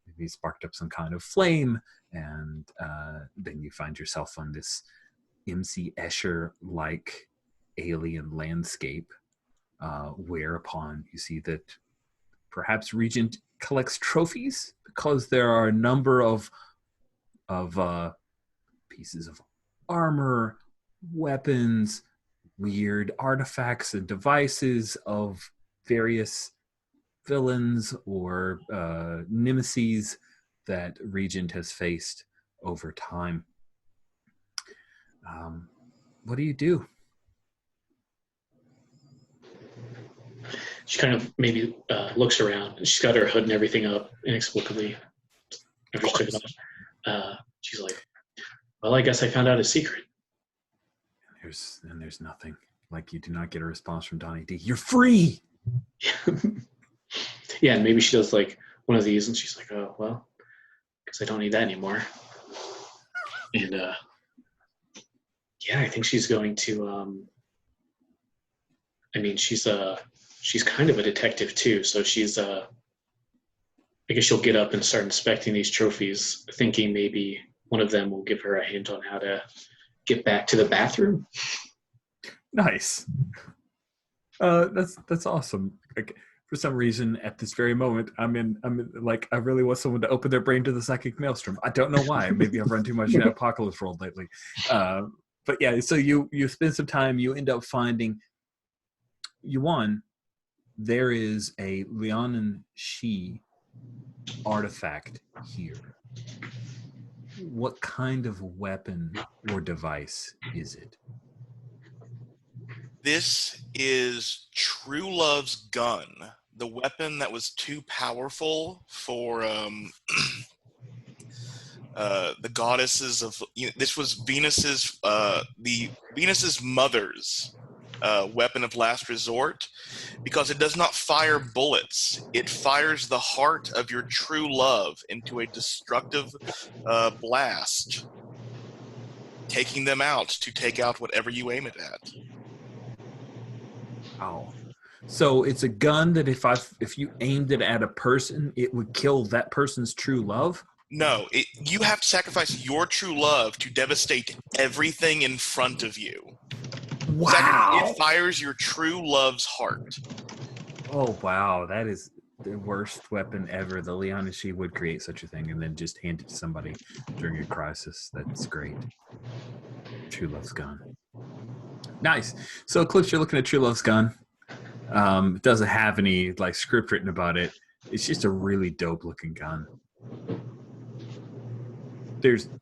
maybe sparked up some kind of flame, and then you find yourself on this MC Escher-like alien landscape, whereupon you see that perhaps Regent collects trophies because there are a number of pieces of armor, weapons, weird artifacts and devices of various villains or nemesis that Regent has faced over time. What do you do? She kind of maybe looks around. She's got her hood and everything up inexplicably. After she took it off. She's like, well, I guess I found out a secret. there's nothing. Like you do not get a response from Donnie D. You're free. Yeah, and maybe she does like one of these, and she's like, "Oh well, because I don't need that anymore." And yeah, I think she's going to. I mean, she's kind of a detective too, so she's I guess she'll get up and start inspecting these trophies, thinking maybe one of them will give her a hint on how to get back to the bathroom. Nice. That's awesome. Like, for some reason, at this very moment, I'm in like I really want someone to open their brain to the psychic maelstrom. I don't know why. Maybe I've run too much Apocalypse World lately. But yeah, so you spend some time. You end up finding. There is a Lianan Shi artifact here. What kind of weapon or device is it? This is True Love's gun, the weapon that was too powerful for the goddesses of. This was Venus's, the Venus's mother's weapon of last resort, because it does not fire bullets. It fires the heart of your true love into a destructive blast, taking them out to take out whatever you aim it at. Wow. So it's a gun that if you aimed it at a person, it would kill that person's true love? No, you have to sacrifice your true love to devastate everything in front of you. Wow. It fires your true love's heart. Oh, wow. That is the worst weapon ever. The Lianan Shi would create such a thing and then just hand it to somebody during a crisis. That's great. True Love's gun. Nice. So, Eclipse, you're looking at True Love's gun. It doesn't have any like script written about it. It's just a really dope looking gun.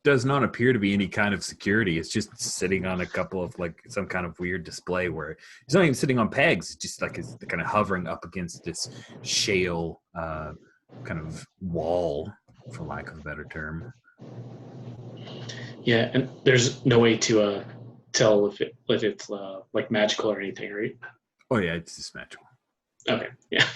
Does not appear to be any kind of security. It's just sitting on a couple of like some kind of weird display where it's not even sitting on pegs. It's just like it's kind of hovering up against this shale kind of wall, for lack of a better term. Yeah, and there's no way to tell if it's like magical or anything, right? Oh yeah, it's just magical. Okay, yeah.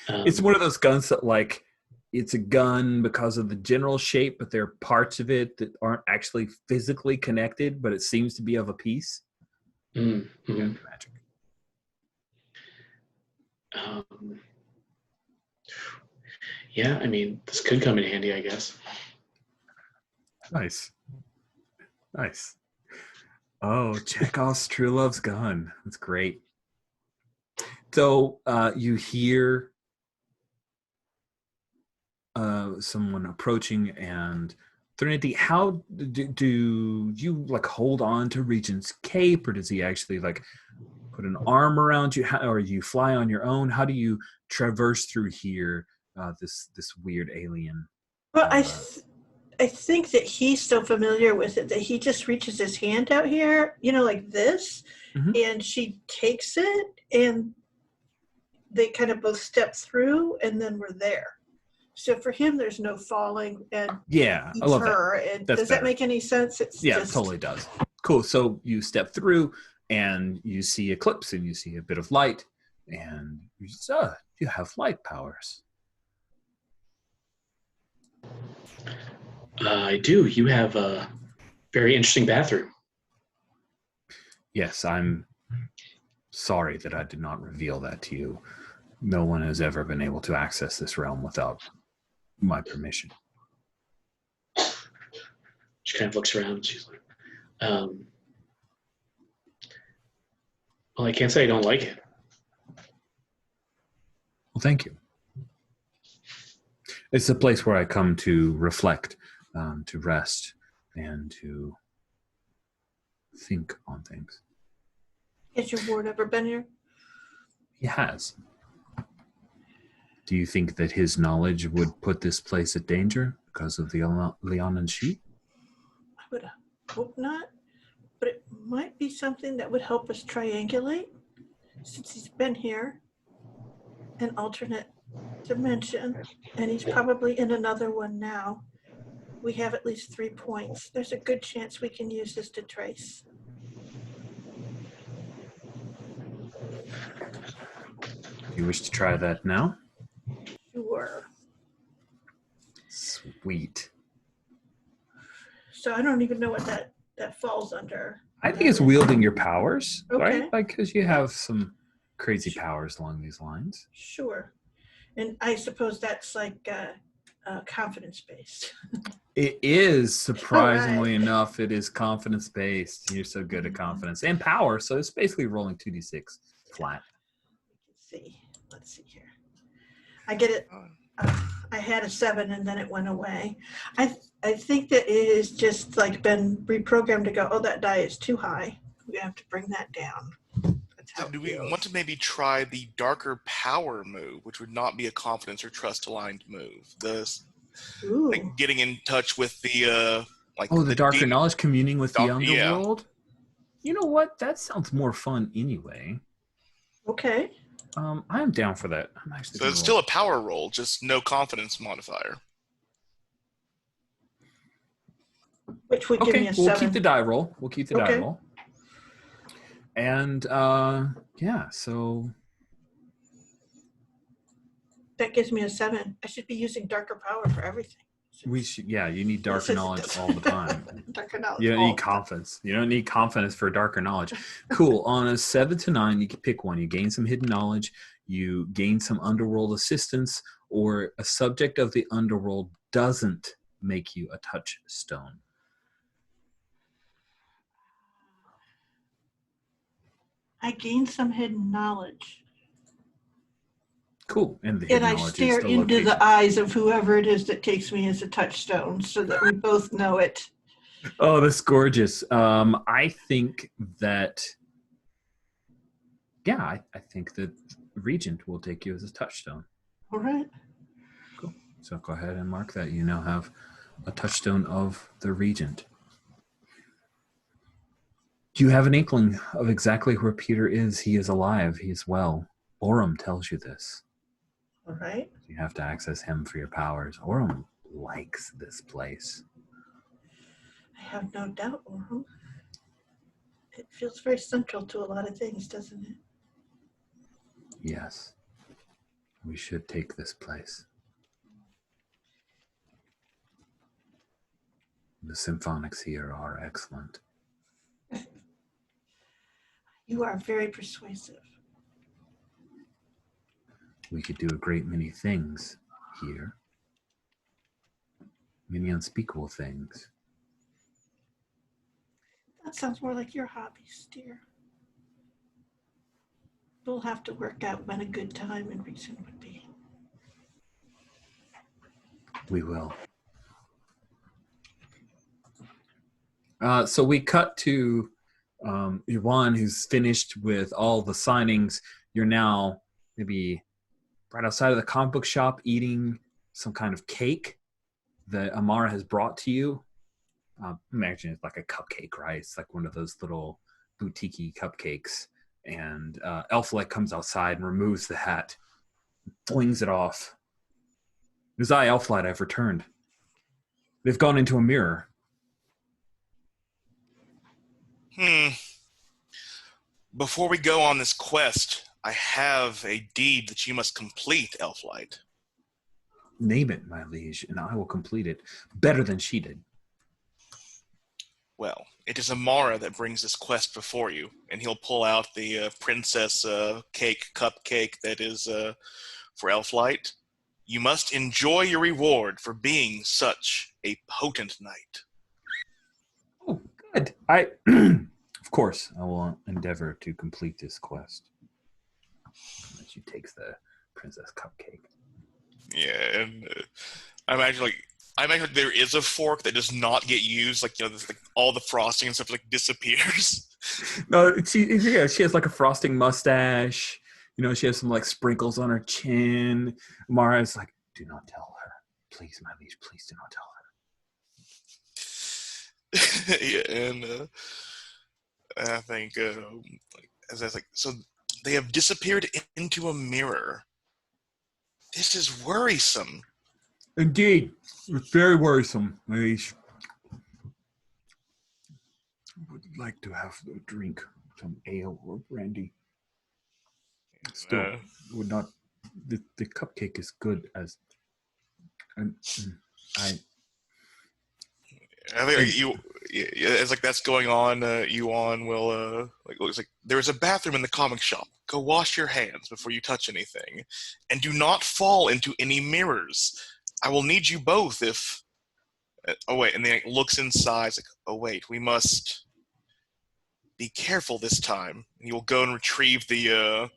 It's one of those guns that like it's a gun because of the general shape, but there are parts of it that aren't actually physically connected, but it seems to be of a piece. Mm-hmm. Yeah, magic. Yeah, I mean, this could come in handy, I guess. Nice. Oh, Chekhov's True Love's gun. That's great. So you hear someone approaching, and Threnody, how do you like hold on to Regent's cape, or does he actually like put an arm around you, or you fly on your own? How do you traverse through here, this weird alien? Well, I think that he's so familiar with it that he just reaches his hand out here, like this, and she takes it, and they kind of both step through, and then we're there. So for him, there's no falling, and yeah, I love her. that. And does that make any sense? It totally does. Cool. So you step through, and you see Eclipse, and you see a bit of light, and you have light powers. I do. You have a very interesting bathroom. Yes, I'm sorry that I did not reveal that to you. No one has ever been able to access this realm without my permission. She kind of looks around and she's like, well, I can't say I don't like it. Well, thank you. It's a place where I come to reflect, to rest, and to think on things. Has your ward ever been here? He has. Do you think that his knowledge would put this place at danger because of the Lianan Shi? I would hope not, but it might be something that would help us triangulate, since he's been here, an alternate dimension, and he's probably in another one now. We have at least 3 points. There's a good chance we can use this to trace. You wish to try that now? Sure. Sweet. So I don't even know what that falls under. I think it's wielding your powers, right? Okay. Like, because you have some crazy powers along these lines. Sure. And I suppose that's like confidence-based. It is, surprisingly All right. enough, it is confidence-based. You're so good at confidence and power, so it's basically rolling 2d6 flat. Let's see here. I get it. I had a 7 and then it went away. I think that it is just like been reprogrammed to go, oh, that die is too high. We have to bring that down. That's how So do it we feels. want to maybe try the darker power move, which would not be a confidence or trust aligned move? Like getting in touch with the the darker demon. knowledge, communing with the Yeah. underworld. You know what? That sounds more fun anyway. Okay. I'm down for that. I'm actually So it's still a power roll, just no confidence modifier. Which would give me a 7. We'll keep the die roll. Die Okay. roll. And yeah, so That gives me a 7. I should be using darker power for everything. we should. Yeah, you need darker knowledge all the time. Darker knowledge. You don't all need the confidence. You don't need confidence for darker knowledge. Cool. On a 7 to 9, you can pick one. You gain some hidden knowledge. You gain some underworld assistance, or a subject of the underworld doesn't make you a touchstone. I gained some hidden knowledge. Cool. And the And hidden I knowledge stare is the into location. the eyes of whoever it is that takes me as a touchstone so that we both know it. Oh, that's gorgeous. I think that, I think that Regent will take you as a touchstone. All right. Cool. So go ahead and mark that. You now have a touchstone of the Regent. Do you have an inkling of exactly where Peter is? He is alive. He is well. Orem tells you this. All right. You have to access him for your powers. Orem likes this place. I have no doubt, Orem. It feels very central to a lot of things, doesn't it? Yes. We should take this place. The symphonics here are excellent. You are very persuasive. We could do a great many things here. Many unspeakable things. That sounds more like your hobbies, dear. We'll have to work out when a good time and reason would be. We will. So we cut to Yuan, who's finished with all the signings. You're now maybe right outside of the comic book shop eating some kind of cake that Amara has brought to you. Imagine it's like a cupcake, right? It's like one of those little boutique-y cupcakes. And Elflight comes outside and removes the hat, flings it off. It was I, Elflight, I've returned. They've gone into a mirror. Before we go on this quest, I have a deed that you must complete, Elflight. Name it, my liege, and I will complete it better than she did. Well, it is Amara that brings this quest before you, and he'll pull out the princess cupcake that is for Elflight. You must enjoy your reward for being such a potent knight. Oh, good. Of course, I will endeavor to complete this quest. And she takes the princess cupcake. Yeah, and I imagine there is a fork that does not get used. Like, all the frosting and stuff disappears. No, she has like a frosting mustache. She has some like sprinkles on her chin. Mara's like, do not tell her. Please, my liege, please do not tell her. Yeah, and I think, as I was like, so they have disappeared into a mirror. This is worrisome. Indeed. It's very worrisome, my liege. I would like to have a drink, some ale or brandy. Still, would not. The cupcake is good as. I think as like that's going on, Yuan will looks like there is a bathroom in the comic shop. Go wash your hands before you touch anything, and do not fall into any mirrors. I will need you both if. Oh wait, and then it looks inside. It's like, oh wait, we must be careful this time. And he will go and retrieve the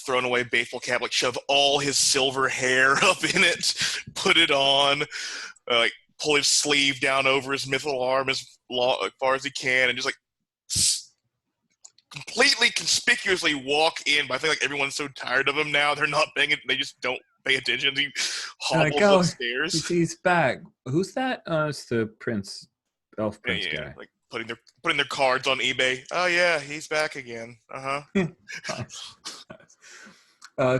thrown away baseball cap, like shove all his silver hair up in it, put it on, like pull his sleeve down over his mithril arm as far as he can, and just like completely conspicuously walk in. But I think like everyone's so tired of him now, they're not paying it. They just don't pay attention. He hobbles upstairs. He's back. Who's that? It's the Prince, Elf Prince guy. Like putting their cards on eBay. Oh yeah, he's back again.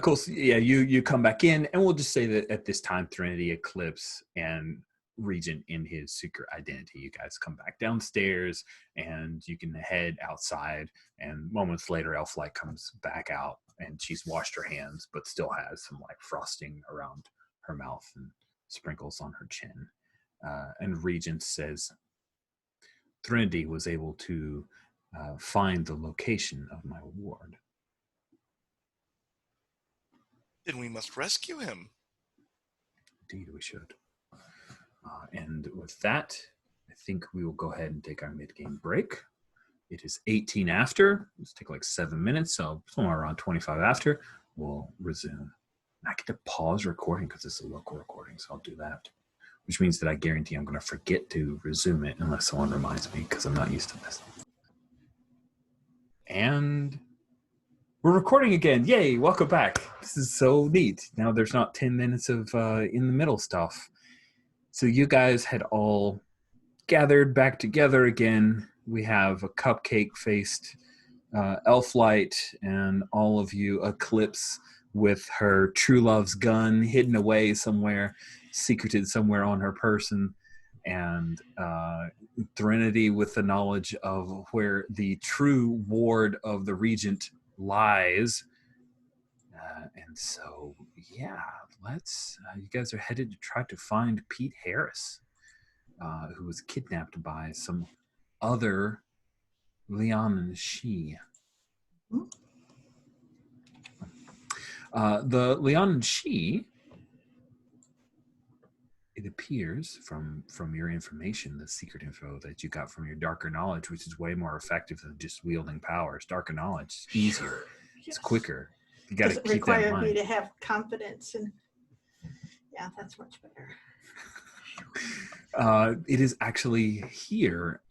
Cool. So, yeah, you come back in, and we'll just say that at this time, Threnody, Eclipse, and Regent in his secret identity, you guys come back downstairs, and you can head outside. And moments later, Elflight comes back out, and she's washed her hands, but still has some like frosting around her mouth and sprinkles on her chin. And Regent says, Threnody was able to find the location of my ward. Then we must rescue him. Indeed, we should. And with that, I think we will go ahead and take our mid-game break. It is 18 after. Let's take like 7 minutes, so somewhere around 25 after, we'll resume. I get to pause recording because it's a local recording, so I'll do that. Which means that I guarantee I'm going to forget to resume it unless someone reminds me, because I'm not used to this. And we're recording again. Yay, welcome back. This is so neat. Now there's not 10 minutes of in the middle stuff. So you guys had all gathered back together again. We have a cupcake-faced Elflight, and all of you Eclipse with her true love's gun hidden away somewhere, secreted somewhere on her person, and Threnody with the knowledge of where the true ward of the Regent lies. And so, yeah, let's. You guys are headed to try to find Pete Harris, who was kidnapped by some other Leon and she. The Leon and she, it appears from your information, the secret info that you got from your darker knowledge, which is way more effective than just wielding powers. Darker knowledge is easier. It's quicker. You got to keep that in mind. Require me to have confidence, and yeah, that's much better. It is actually here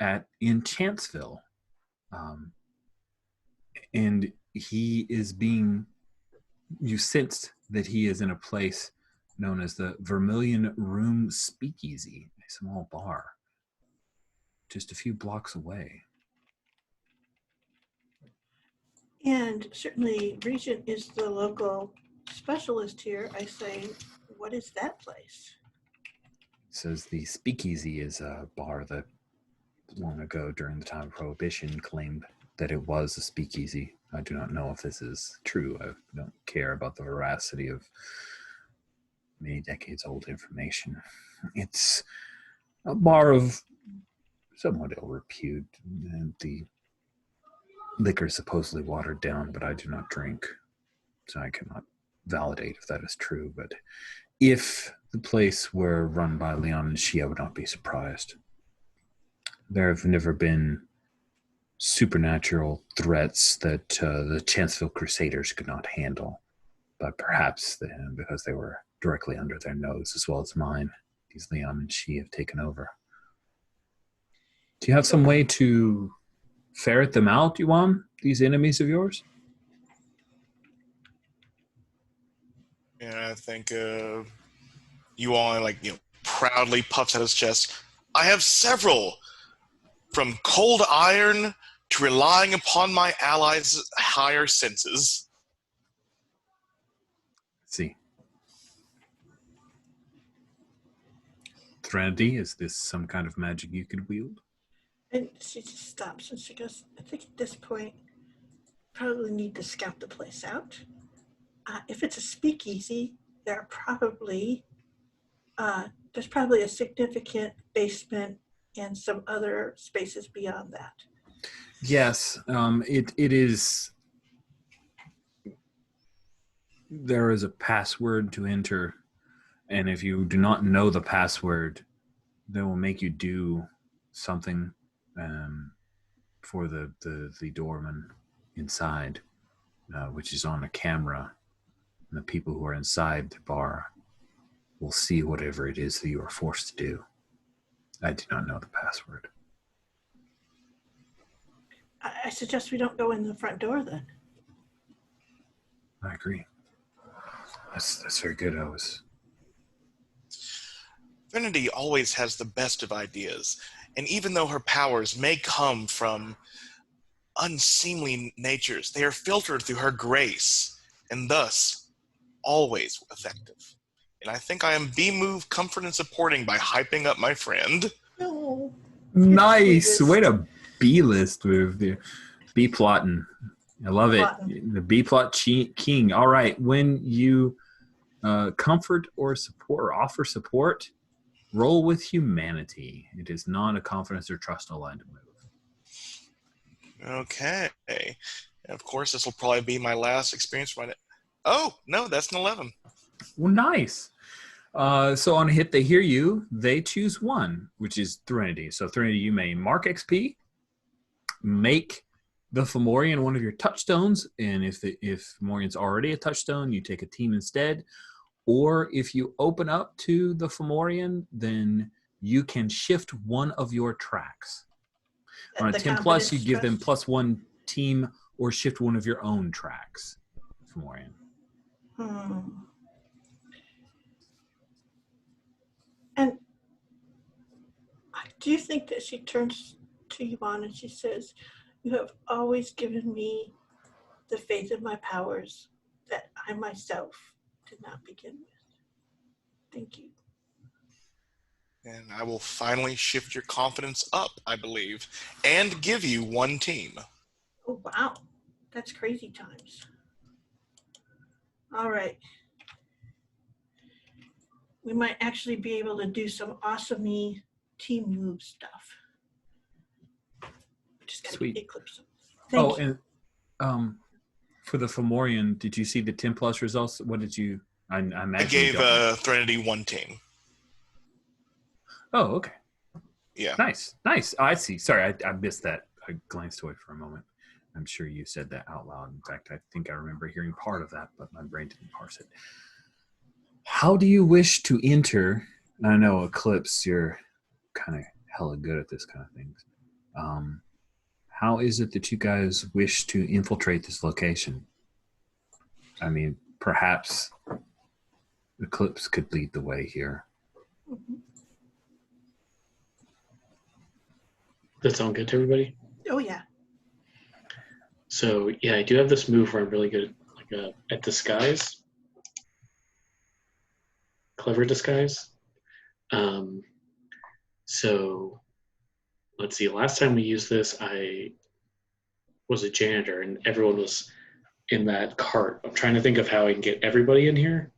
in Chanceville, and he is being. You sensed that he is in a place known as the Vermilion Room Speakeasy, a small bar, just a few blocks away. And certainly Regent is the local specialist here. I say, what is that place? It says the Speakeasy is a bar that long ago during the time of Prohibition claimed that it was a speakeasy. I do not know if this is true. I don't care about the veracity of many decades old information. It's a bar of somewhat ill repute. The liquor is supposedly watered down, but I do not drink, so I cannot validate if that is true. But if the place were run by Leon and she, I would not be surprised. There have never been supernatural threats that the Chanceville Crusaders could not handle, but perhaps because they were directly under their nose as well as mine, these Leon and she have taken over. Do you have some way to ferret them out, Yuan, these enemies of yours? Yeah, I think Yuan, proudly puffs out his chest. I have several, from cold iron to relying upon my allies' higher senses. Let's see. Threnody, is this some kind of magic you could wield? And she just stops and she goes, I think at this point, probably need to scout the place out. If it's a speakeasy, there's probably a significant basement and some other spaces beyond that. Yes, it is. There is a password to enter, and if you do not know the password, they will make you do something for the doorman inside, which is on a camera. And the people who are inside the bar will see whatever it is that you are forced to do. I do not know the password. I suggest we don't go in the front door then. I agree. That's very good. Trinity always has the best of ideas, and even though her powers may come from unseemly natures, they are filtered through her grace, and thus always effective. And I think I am B-move, comfort, and supporting by hyping up my friend. No. Nice. Way to B-list move there. B-plotting. I love it. The B-plot king. All right. When you comfort or support or offer support, roll with humanity. It is not a confidence or trust aligned move. Okay. And of course, this will probably be my last experience. Oh, no, that's an 11. Well, nice. So on a hit, they hear you. They choose one, which is Threnody. So Threnody, you may mark XP, make the Fomorian one of your touchstones, and if Fomorian's already a touchstone, you take a team instead. Or if you open up to the Fomorian, then you can shift one of your tracks. On a 10 plus, you give them +1 team or shift one of your own tracks, Fomorian. And do you think that she turns to Yvonne and she says, "You have always given me the faith in my powers that I myself did not begin with. Thank you." And I will finally shift your confidence up, I believe, and give you one team. Oh, wow. That's crazy times. All right. We might actually be able to do some awesome-y team move stuff. Just gotta Sweet. get Eclipse. Thank you. And for the Fomorian, did you see the 10 plus results? What did you? I imagine I gave Threnody one team. Oh, okay. Yeah. Nice. I see. Sorry, I missed that. I glanced away for a moment. I'm sure you said that out loud. In fact, I think I remember hearing part of that, but my brain didn't parse it. How do you wish to enter? I know, Eclipse, you're kind of hella good at this kind of things. How is it that you guys wish to infiltrate this location? I mean, perhaps Eclipse could lead the way here. Mhm. Does that sound good to everybody? Oh, yeah. So yeah, I do have this move where I'm really good at disguise, clever disguise. So let's see. Last time we used this, I was a janitor, and everyone was in that cart. I'm trying to think of how I can get everybody in here.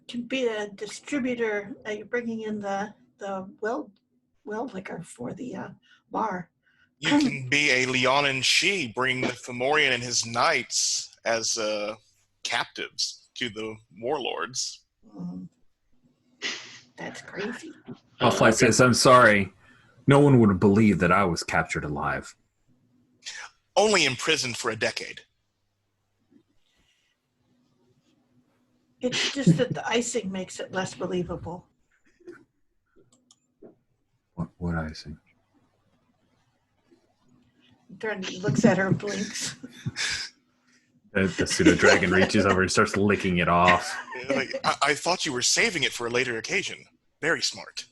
Can be a distributor. You're bringing in the well liquor for the bar. You can be a Leonin Shi, bringing the Fomorian and his knights as captives to the warlords. That's crazy. Flight says, I'm sorry. No one would have believed that I was captured alive. Only imprisoned for a decade. It's just that the icing makes it less believable. What icing? He looks at her and blinks. The pseudo dragon reaches over and starts licking it off. I thought you were saving it for a later occasion. Very smart.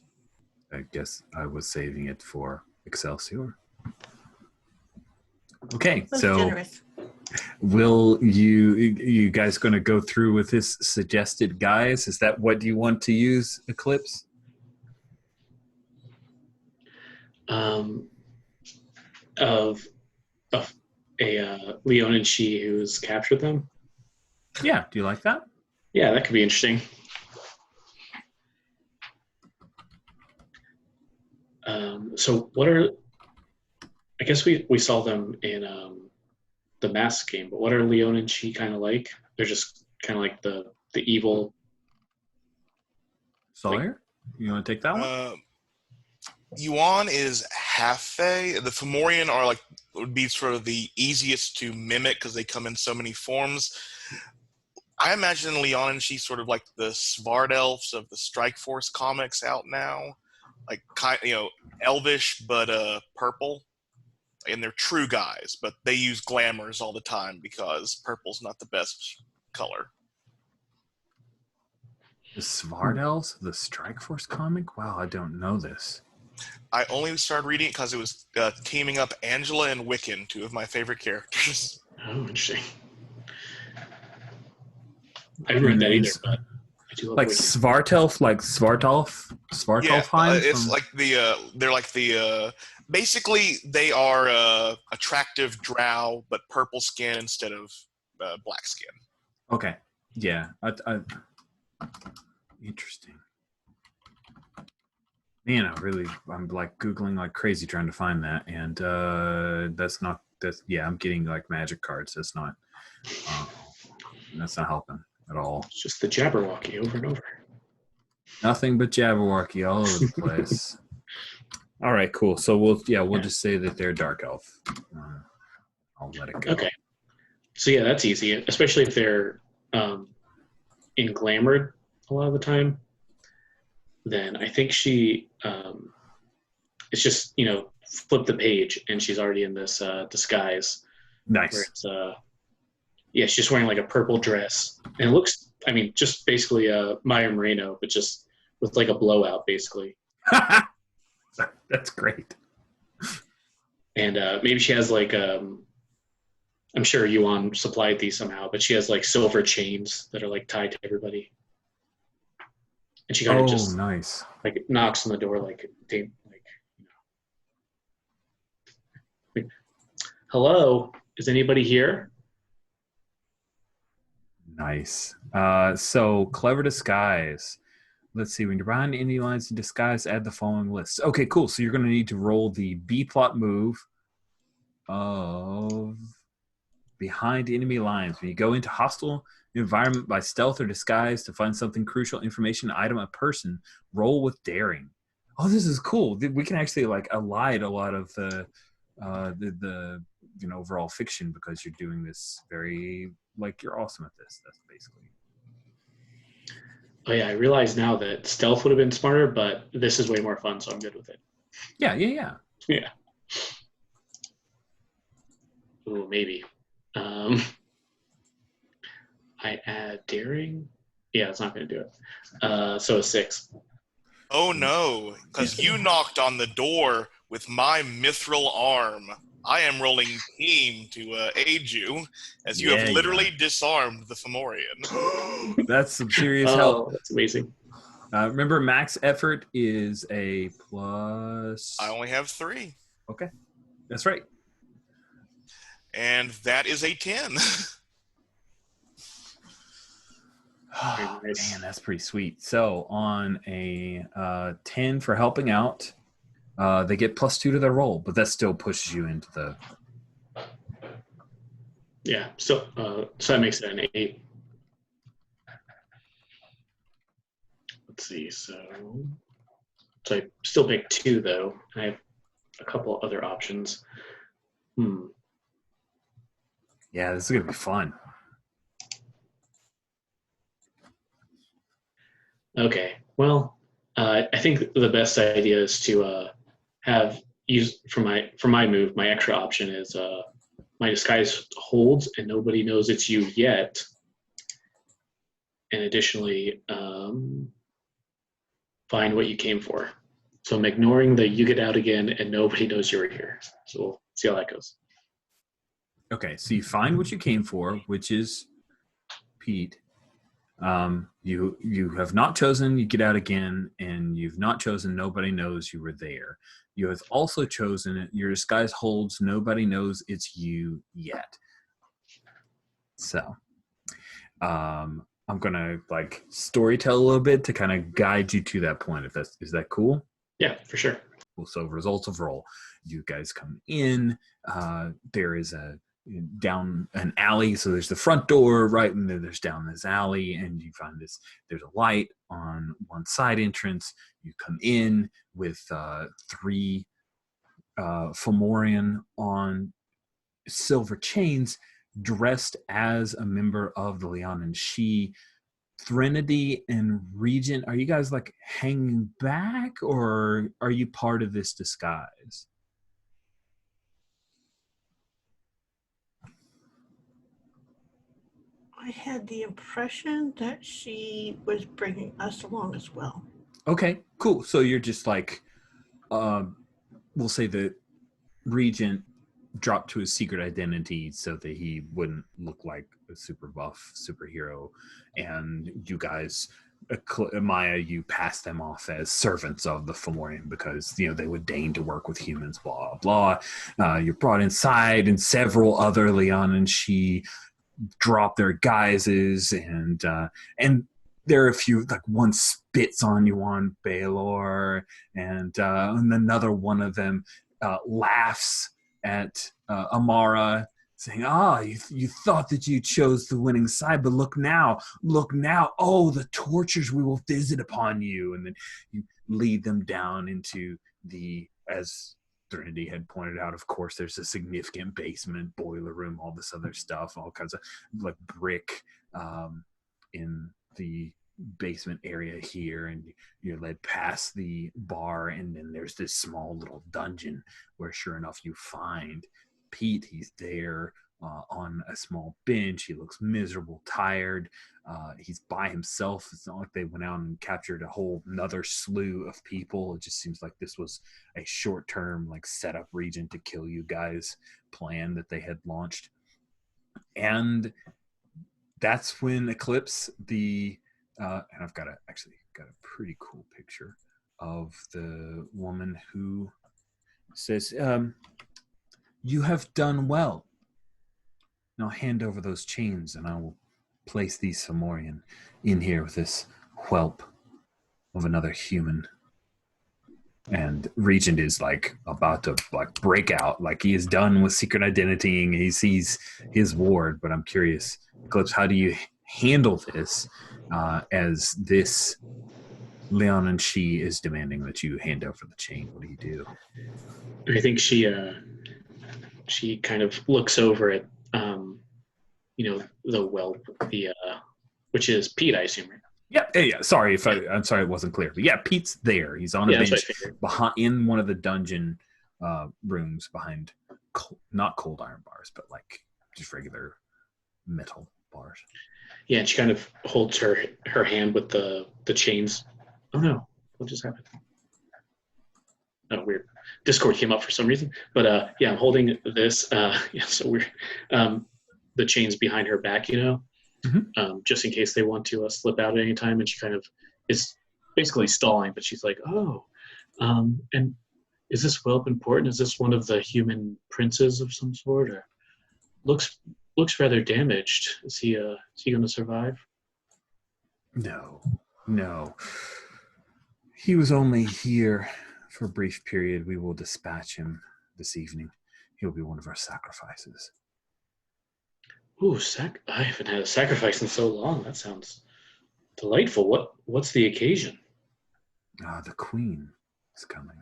I guess I was saving it for Excelsior. Okay, so Generous. will you guys going to go through with this suggested guise? Is that what you want to use, Eclipse? a Leon and she who's captured them. Yeah, do you like that? Yeah, that could be interesting. So what are, I guess we saw them in the Mask game, but what are Leon and she kind of like? They're just kind of like the evil. Sawyer, you want to take that one? Yuan is half Fae. The Fomorian are like would be sort of the easiest to mimic because they come in so many forms. I imagine Leon and she sort of like the Svard elves of the Strike Force comics out now, like elvish but purple, and they're true guys, but they use glamours all the time because purple's not the best color. The Svard Elves, the Strike Force comic? Wow, I don't know this. I only started reading it because it was teaming up Angela and Wiccan, two of my favorite characters. Oh, interesting. I haven't read that either, but I do love like Wiccan. Svartalfheim. It's like they're like the basically they are attractive drow, but purple skin instead of black skin. Okay, yeah, interesting. Man, I'm like Googling like crazy trying to find that, and I'm getting like magic cards. That's not helping at all. It's just the Jabberwocky over and over. Nothing but Jabberwocky all over the place. All right, cool. So we'll just say that they're dark elf. I'll let it go. Okay. So yeah, that's easy, especially if they're in Glamored a lot of the time. Then I think she, it's just, flip the page and she's already in this disguise. Nice. She's just wearing like a purple dress. And it looks, just basically Maya Moreno, but just with like a blowout, basically. That's great. And maybe she has like, I'm sure Yuan supplied these somehow, but she has like silver chains that are like tied to everybody. And she kind of just nice. Like knocks on the door like hello, is anybody here? Nice. So clever disguise. Let's see. When you're behind enemy lines in disguise, add the following list. Okay, cool. So you're going to need to roll the B plot move of behind enemy lines. When you go into hostile environment by stealth or disguise to find something crucial, information, item, a person, roll with daring. Oh, this is cool. We can actually like elide a lot of the overall fiction because you're doing this very like you're awesome at this. That's basically. Oh yeah, I realize now that stealth would have been smarter, but this is way more fun, so I'm good with it. Yeah. Yeah. Ooh, maybe. I add daring. Yeah, it's not going to do it. So a 6. Oh no, because you knocked on the door with my mithril arm. I am rolling team to aid you, as you have literally disarmed the Fomorian. That's some serious help. Oh, that's amazing. Remember, max effort is a plus. I only have 3. Okay, that's right. And that is a 10. Oh, man, that's pretty sweet. So on a 10 for helping out, they get +2 to their roll, but that still pushes you into the. Yeah, so that makes it an 8. Let's see. So I still pick 2 though. I have a couple other options. Yeah, this is gonna be fun. Okay. Well, I think the best idea is to have use for my move. My extra option is my disguise holds and nobody knows it's you yet. And additionally, find what you came for. So I'm ignoring the you get out again and nobody knows you're here. So we'll see how that goes. Okay, so you find what you came for, which is Pete. You have not chosen you get out again, and you've not chosen nobody knows you were there. You have also chosen it. Your disguise holds. Nobody knows it's you yet. So, I'm gonna like storytell a little bit to kind of guide you to that point. If is that cool? Yeah, for sure. Cool. So, results of roll. You guys come in. There is down an alley. So there's the front door, right, and then there's down this alley, and you find this. There's a light on one side entrance. You come in with 3 Fomorian on silver chains, dressed as a member of the Leon and She. Threnody and Regent, are you guys like hanging back, or are you part of this disguise? I had the impression that she was bringing us along as well. Okay, cool. So you're just like, we'll say that Regent dropped to his secret identity so that he wouldn't look like a super buff superhero, and you guys, Maya, you pass them off as servants of the Fomorian because they would deign to work with humans. Blah blah. You're brought inside, and several other Leon and She drop their guises, and there are a few, like one spits on you on Baelor, and another one of them laughs at Amara, saying, you thought that you chose the winning side, but look now, oh, the tortures we will visit upon you. And then you lead them down into as Threnody had pointed out, of course, there's a significant basement, boiler room, all this other stuff, all kinds of like brick in the basement area here, and you're led past the bar, and then there's this small little dungeon where sure enough you find Pete. He's there on a small bench. He looks miserable, tired. He's by himself. It's not like they went out and captured a whole another slew of people. It just seems like this was a short-term like setup region to kill you guys plan that they had launched. And that's when Eclipse, and I've got a pretty cool picture of the woman who says, you have done well. Now hand over those chains, and I will place these Fomorian in here with this whelp of another human. And Regent is like about to like break out, like he is done with secret identitying. He sees his ward, but I'm curious, Eclipse, how do you handle this as this Leon and She is demanding that you hand over the chain? What do you do? I think she kind of looks over at the whelp, which is Pete, I assume, right? Yeah. Sorry I'm sorry it wasn't clear, but yeah, Pete's there. He's on a bench in one of the dungeon rooms behind, not cold iron bars, but like just regular metal bars. Yeah, and she kind of holds her hand with the chains. Oh no, what just happened? Oh, weird. Discord came up for some reason, but yeah, I'm holding this. So weird. The chains behind her back, just in case they want to slip out at any time. And she kind of is basically stalling, but she's like, and is this whelp important? Is this one of the human princes of some sort? Or looks rather damaged. Is he going to survive? No. He was only here for a brief period. We will dispatch him this evening. He'll be one of our sacrifices. Ooh, I haven't had a sacrifice in so long. That sounds delightful. What's the occasion? The queen is coming.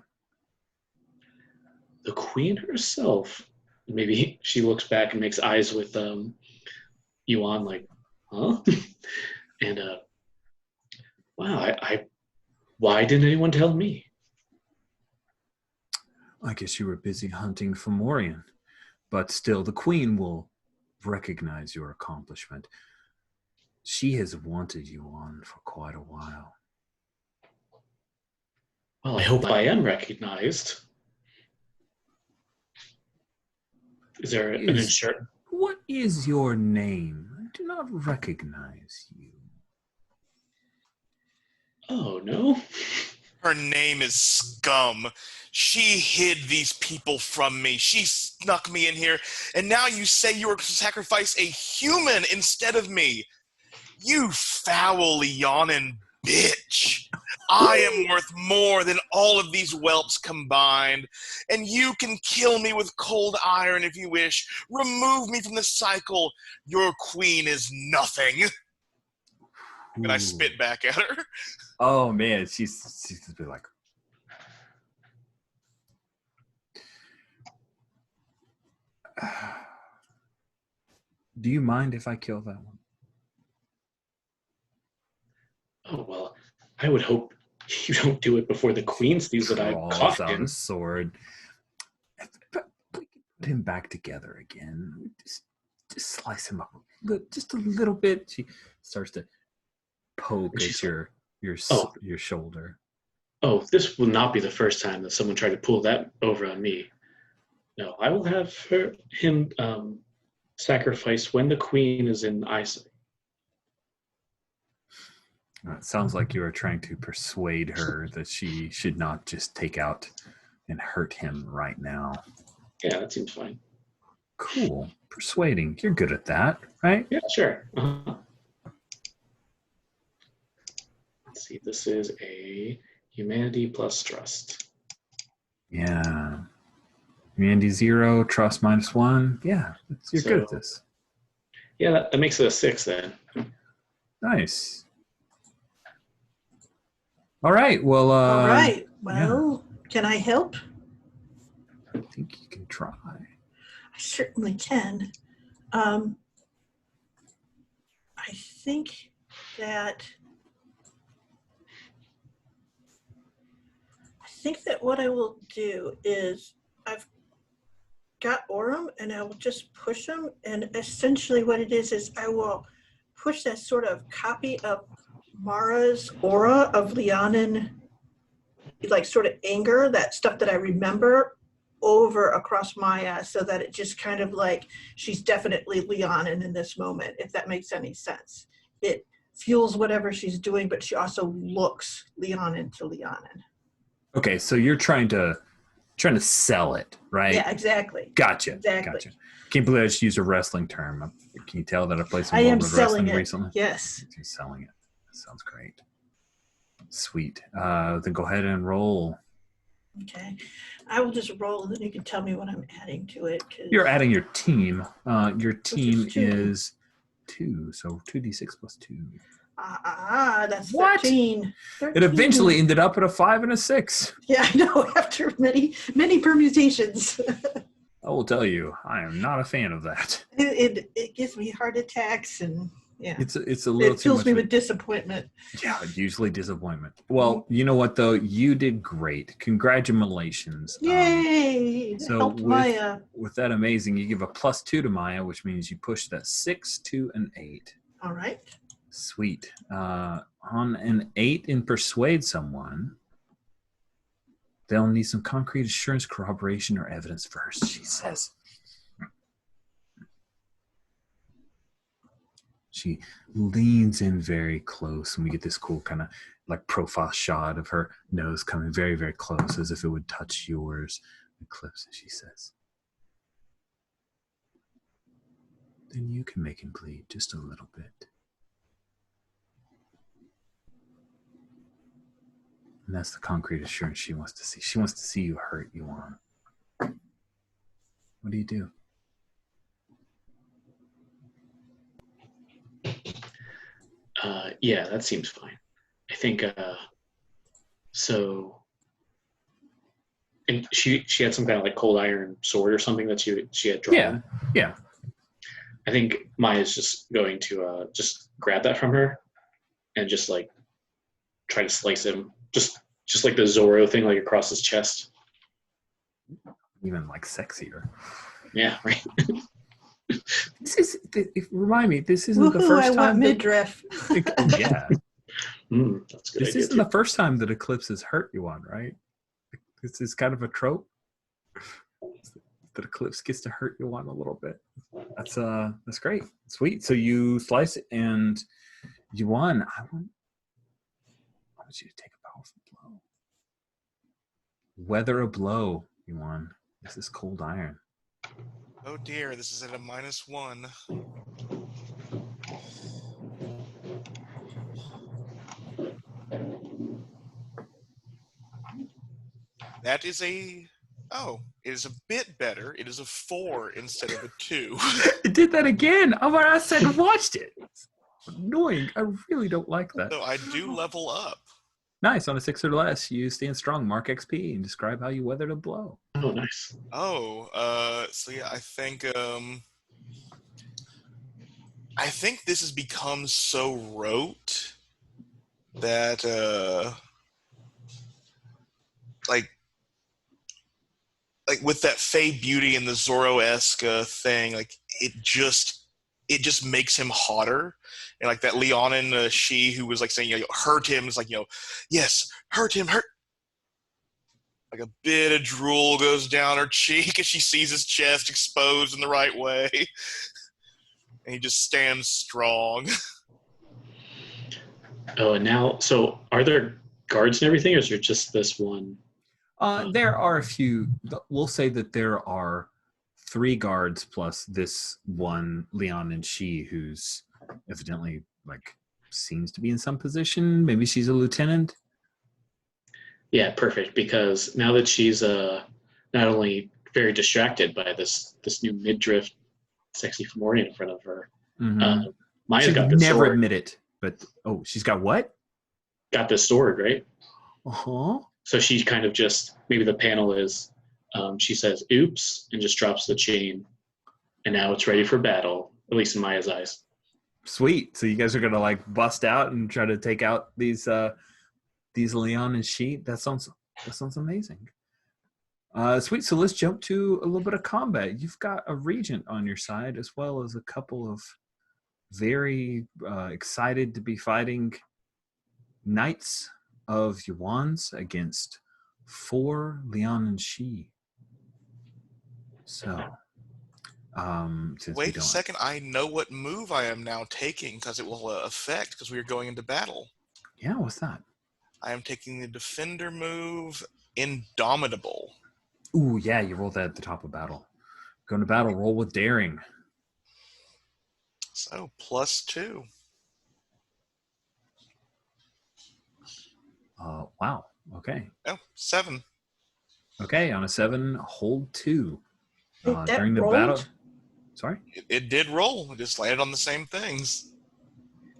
The queen herself? Maybe she looks back and makes eyes with Yuan, like, huh? And wow, why didn't anyone tell me? I guess you were busy hunting for Morian, but still, the queen will recognize your accomplishment. She has wanted you on for quite a while. Well, I hope I am recognized. Is there an insurance? What is your name? I do not recognize you. Oh, no. Her name is Scum. She hid these people from me. She snuck me in here, and now you say you were going to sacrifice a human instead of me. You foul Leonin bitch. I am worth more than all of these whelps combined, and you can kill me with cold iron if you wish. Remove me from the cycle. Your queen is nothing. And I spit back at her. Oh man, she's just be like, do you mind if I kill that one? Oh, well, I would hope you don't do it before the queen sees that I've Draws caught out him. a sword. But we can put him back together again. Just slice him up just a little bit. She starts to poke at your shoulder. Oh, this will not be the first time that someone tried to pull that over on me. No, I will have him sacrifice when the queen is in eyesight. It sounds like you are trying to persuade her that she should not just take out and hurt him right now. Yeah, that seems fine. Cool. Persuading. You're good at that, right? Yeah, sure. Let's see. This is a humanity plus trust. Yeah. Humanity 0, trust -1. Yeah, you're good at this. Yeah, that makes it a 6 then. Nice. All right. Well. All right. Well, can I help? I think you can try. I certainly can. I think that what I will do is I've got Aurum and I will just push them, and essentially what it is I will push that sort of copy of Mara's aura of Leonin, like sort of anger, that stuff that I remember, over across Maya, so that it just kind of like she's definitely Leonin in this moment, if that makes any sense. It fuels whatever she's doing, but she also looks Leonin to Leonin. Okay, so you're trying to sell it, right? Yeah, exactly. Gotcha. Exactly. Gotcha. Can't believe I just used a wrestling term. Can you tell that I played some I am World of selling Wrestling it recently? Yes. You're selling it. That sounds great. Sweet. Then go ahead and roll. Okay. I will just roll, and then you can tell me what I'm adding to it. You're adding your team. Your team is 2. is 2, so 2d6 plus 2. That's What? 13. It eventually ended up at a 5 and a 6. Yeah, I know, after many permutations. I will tell you, I am not a fan of that. It gives me heart attacks, and yeah. It's a little it too fills much me with disappointment. Yeah, usually disappointment. Well, you know what though? You did great. Congratulations. Yay! So Helped Maya. with that amazing, you give a +2 to Maya, which means you push that 6 to an 8. All right. Sweet. On an 8 in persuade someone, they'll need some concrete assurance, corroboration, or evidence first, she says. She leans in very close, and we get this cool kind of like profile shot of her nose coming very, very close, as if it would touch yours. And clips, and she says, then you can make him bleed just a little bit. And that's the concrete assurance she wants to see. She wants to see you hurt, Yuan. What do you do? Yeah, that seems fine. I think so. And she had some kind of like cold iron sword or something that she had drawn. Yeah. I think Maya's just going to just grab that from her and just like try to slice him, just like the Zorro thing, like across his chest. Even like sexier. Yeah, right. Remind me, this isn't the first time. I want midriff. Yeah. That's a good. This isn't the first time that Eclipse has hurt Yuan, right? This is kind of a trope that Eclipse gets to hurt Yuan a little bit. That's great. Sweet. So you slice it, and Yuan, I want you to take a powerful blow. Weather a blow, Yuan. This is cold iron. Oh dear, this is at a -1. That is a... Oh, it is a bit better. It is a 4 instead of a 2. It did that again. Oh, I said watched it. It's annoying. I really don't like that. So I do level up. Nice. On a 6 or less, you stand strong, mark XP, and describe how you weathered a blow. Oh, nice. Oh, so yeah, I think this has become so rote that like with that Fey Beauty and the Zoro-esque thing, like it just makes him hotter. And like that Leonin she who was like saying, you know, hurt him, is like, you know, yes, hurt him, hurt. Like a bit of drool goes down her cheek as she sees his chest exposed in the right way. And he just stands strong. Oh, and now, so are there guards and everything, or is there just this one? There are a few. We'll say that there are 3 guards plus this one Leon and she, who's evidently like seems to be in some position. Maybe she's a lieutenant. Yeah, perfect. Because now that she's not only very distracted by this new midriff sexy Fomorian in front of her, Maya's She'd got this never sword. admit it, but she's got what? Got this sword, right? Uh-huh. So she kind of just, maybe the panel is, she says, oops, and just drops the chain. And now it's ready for battle, at least in Maya's eyes. Sweet. So you guys are gonna like bust out and try to take out these Leon and she. That sounds amazing. Sweet. So let's jump to a little bit of combat. You've got a regent on your side, as well as a couple of very excited to be fighting knights of Yuan's against 4 Leon and she. So, since Wait a second, I know what move I am now taking because it will affect because we are going into battle. Yeah, what's that? I am taking the defender move, Indomitable. Ooh, yeah, you rolled that at the top of battle. Going to battle, roll with daring. So +2. Wow. Okay. Oh, 7. Okay, on a 7, hold 2. That During the rolled? battle. Sorry? It did roll. It just landed on the same things.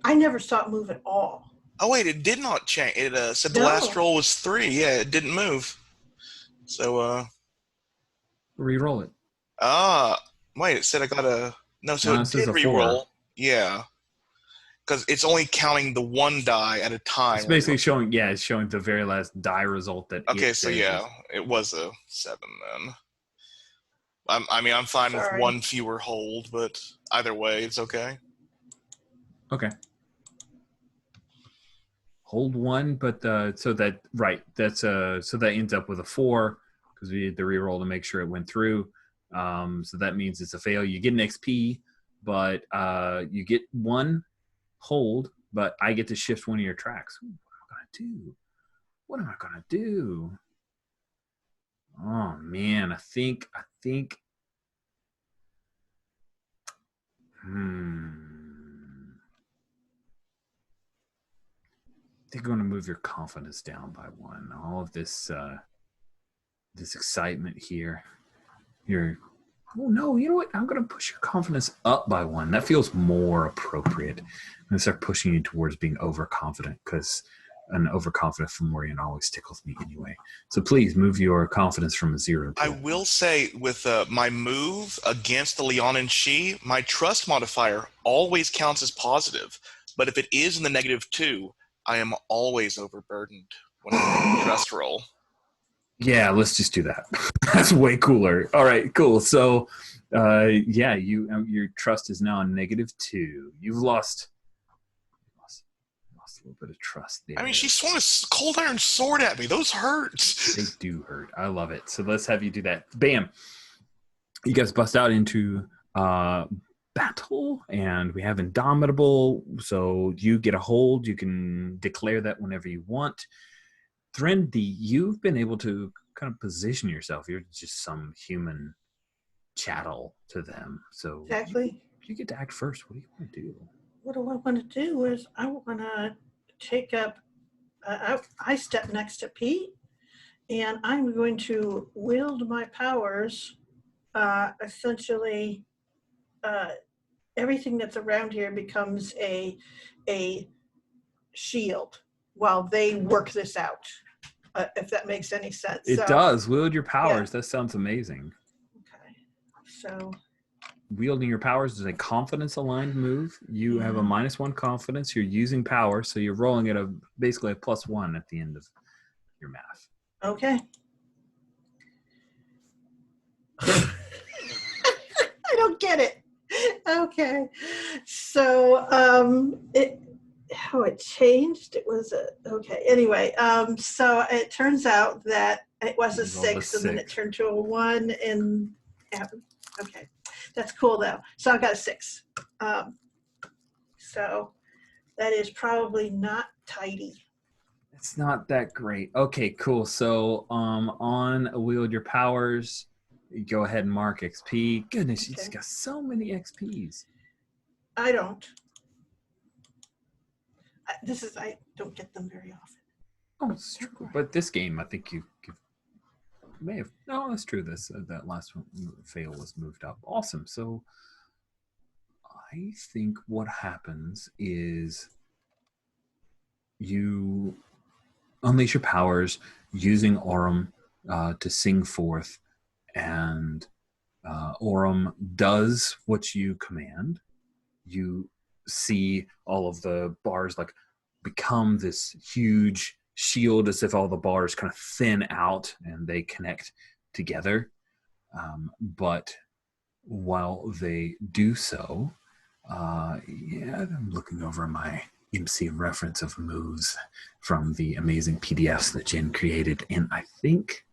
I never saw it move at all. Oh wait, it did not change. It said the No. last roll was 3. Yeah, it didn't move. So Re-roll it. wait, it said I got a no. So No, it this is did a 4. re-roll. Yeah, because it's only counting the 1 die at a time. It's basically showing, it's showing the very last die result that. Okay, so yeah, it was a 7 then. I'm fine with 1 fewer hold, but either way, it's okay. Okay. Hold 1, but so that so that ends up with a 4 because we did the reroll to make sure it went through. So that means it's a fail. You get an XP, but you get 1 hold, but I get to shift 1 of your tracks. Ooh, what am I gonna do? Oh man, I think they're going to move your confidence down by 1. All of this this excitement here. Oh no, you know what? I'm going to push your confidence up by 1. That feels more appropriate. I'm going to start pushing you towards being overconfident because an overconfident Fomorian always tickles me anyway. So please move your confidence from a 0 to I will say with my move against the Leon and she, my trust modifier always counts as positive. But if it is in the -2, I am always overburdened when I make a trust roll. Yeah, let's just do that. That's way cooler. All right, cool. So, your trust is now a -2. You've lost a little bit of trust there. I mean, she swung a cold iron sword at me. Those hurt. They do hurt. I love it. So let's have you do that. Bam. You guys bust out into battle, and we have Indomitable. So you get a hold. You can declare that whenever you want. Threndy, you've been able to kind of position yourself. You're just some human chattel to them. So Exactly. you get to act first. What do you want to do? What do I want to do is I want to take up, I step next to Pete, and I'm going to wield my powers. Essentially, everything that's around here becomes a shield while they work this out, if that makes any sense. It does. Wield your powers. That sounds amazing. Okay. So wielding your powers is a confidence aligned move. You have a -1 confidence. You're using power, so you're rolling at basically a +1 at the end of your math. okay. I don't get it. Okay. So how it changed, it was okay. Anyway, so it turns out that it was a 6 and then it turned to a 1 and okay. That's cool though. So I've got a 6. So that is probably not tidy. It's not that great. Okay, cool. So on wield your powers, you go ahead and mark XP. Goodness, you just got so many XPs. I don't. I don't get them very often. Oh, it's true. But this game, I think you may have. No, that's true. That last one fail was moved up. Awesome. So I think what happens is you unleash your powers using Aurum to sing forth, and Aurum does what you command. You see all of the bars like become this huge shield, as if all the bars kind of thin out and they connect together. But while they do so, I'm looking over my MC reference of moves from the amazing PDFs that Jen created, and I think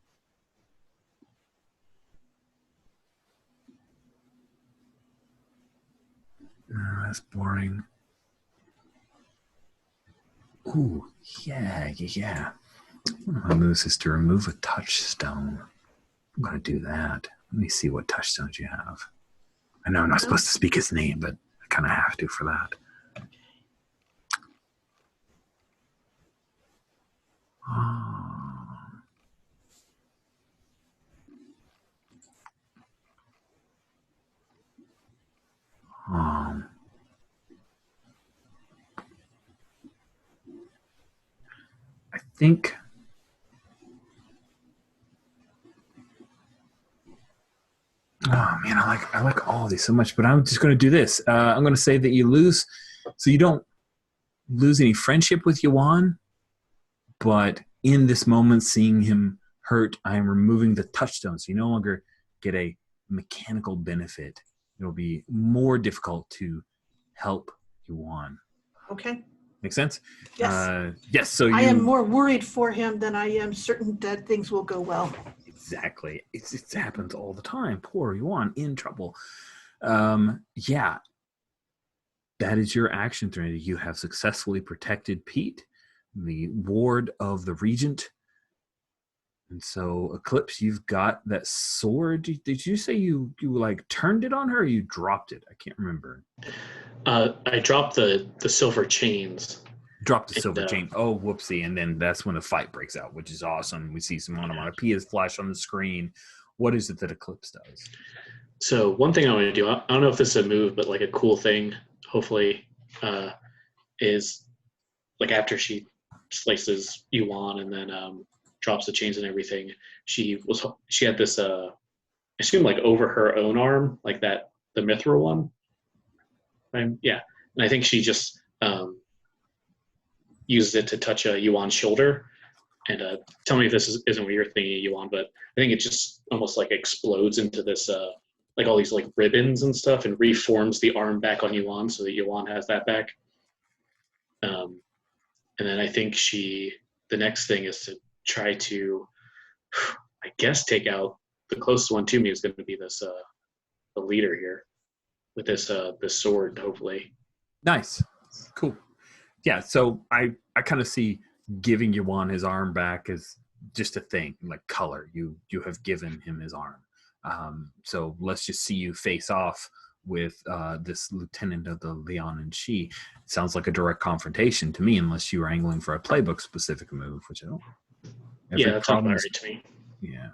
that's boring. Ooh, yeah. One of my moves is to remove a touchstone. I'm going to do that. Let me see what touchstones you have. I know I'm not supposed to speak his name, but I kind of have to for that. I think oh man, I like all of these so much, but I'm just going to do this. I'm going to say that you lose, so you don't lose any friendship with Yuan, but in this moment, seeing him hurt, I am removing the touchstone, so you no longer get a mechanical benefit. It'll be more difficult to help Yuan. Okay. Make sense? Yes. Yes. So I am more worried for him than I am certain that things will go well. Exactly. It happens all the time. Poor Yuan in trouble. Yeah. That is your action, Trinity. You have successfully protected Pete, the ward of the Regent. And so, Eclipse, you've got that sword. Did you say you like turned it on her, or you dropped it? I can't remember. I dropped the silver chains. Dropped the silver chain. Oh, whoopsie. And then that's when the fight breaks out, which is awesome. We see some onomatopoeias flash on the screen. What is it that Eclipse does? So one thing I want to do, I don't know if this is a move, but like a cool thing, hopefully, is like after she slices Yuan and then drops the chains and everything, she had this, I assume like over her own arm, like the mithril one. Right? Yeah. And I think she just uses it to touch Yuan's shoulder. And tell me if this isn't what you're thinking, Yuan, but I think it just almost like explodes into this, like all these like ribbons and stuff, and reforms the arm back on Yuan so that Yuan has that back. And then I think the next thing is to try to, I guess, take out the closest one to me is going to be this, the leader here with this sword, hopefully. Nice. Cool. Yeah, so I kind of see giving Yuan his arm back is just a thing, like color. You have given him his arm. So let's just see you face off with this lieutenant of the Leon and She. Sounds like a direct confrontation to me, unless you were angling for a playbook specific move, which I don't. Yeah, that sounds about right to me. Yeah.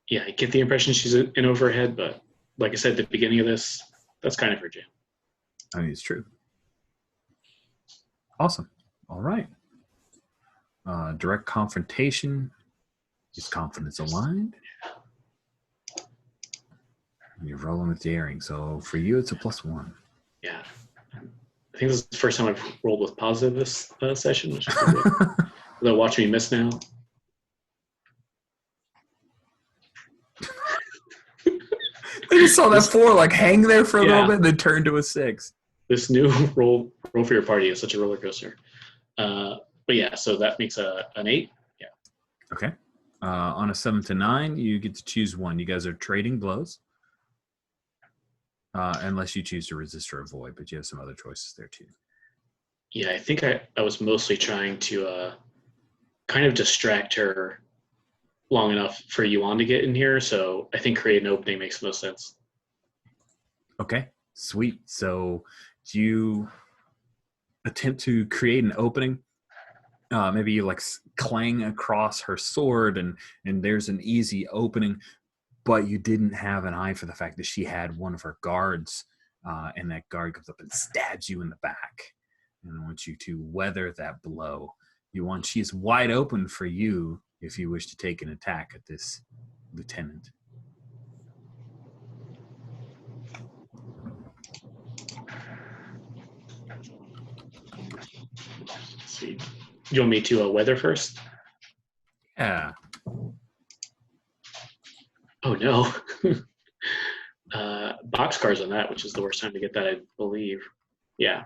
Yeah, I get the impression she's in over her head, but like I said at the beginning of this, that's kind of her jam. I mean, it's true. Awesome. All right. Direct confrontation. Is confidence aligned? And you're rolling with daring. So for you, it's a +1. Yeah. I think this is the first time I've rolled with positive this session, which is good. They'll watch me miss now. I just saw that 4 like hang there for a little bit and then turn to a 6. This new roll for your party is such a roller coaster. But yeah, so that makes an 8. Yeah. Okay. On a 7 to 9, you get to choose one. You guys are trading blows. Unless you choose to resist or avoid, but you have some other choices there too. Yeah, I think I was mostly trying to kind of distract her long enough for Yuan to get in here, so I think create an opening makes the most sense. Okay, sweet. So do you attempt to create an opening? Maybe you like clang across her sword and there's an easy opening, but you didn't have an eye for the fact that she had one of her guards, and that guard comes up and stabs you in the back. And I want you to weather that blow. She's wide open for you if you wish to take an attack at this lieutenant. Sweet. You want me to weather first? Yeah. Oh no. Boxcars on that, which is the worst time to get that, I believe. Yeah.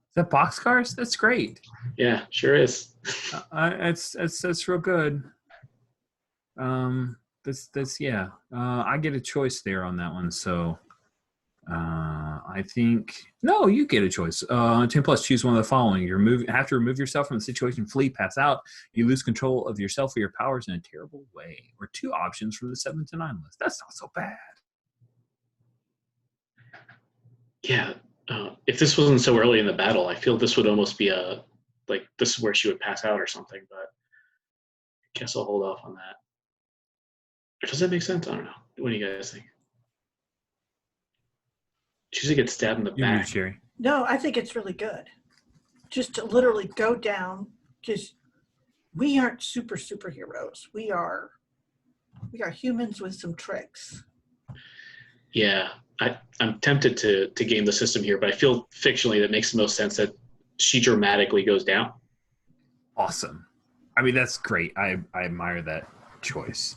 Is that boxcars? That's great. Yeah, sure is. That's real good. That's yeah. I get a choice there on that one. So I think no, you get a choice. 10 plus, choose one of the following. You have to remove yourself from the situation, flee, pass out. You lose control of yourself or your powers in a terrible way. Or 2 options from the 7 to 9 list. That's not so bad. Yeah. If this wasn't so early in the battle, I feel this would almost be like this is where she would pass out or something, but I guess I'll hold off on that. Or does that make sense? I don't know. What do you guys think? She usually gets stabbed in the back. Sherry. No, I think it's really good. Just to literally go down, because we aren't superheroes. We are humans with some tricks. Yeah, I'm tempted to game the system here, but I feel fictionally that makes the most sense that she dramatically goes down. Awesome. I mean, that's great. I admire that choice.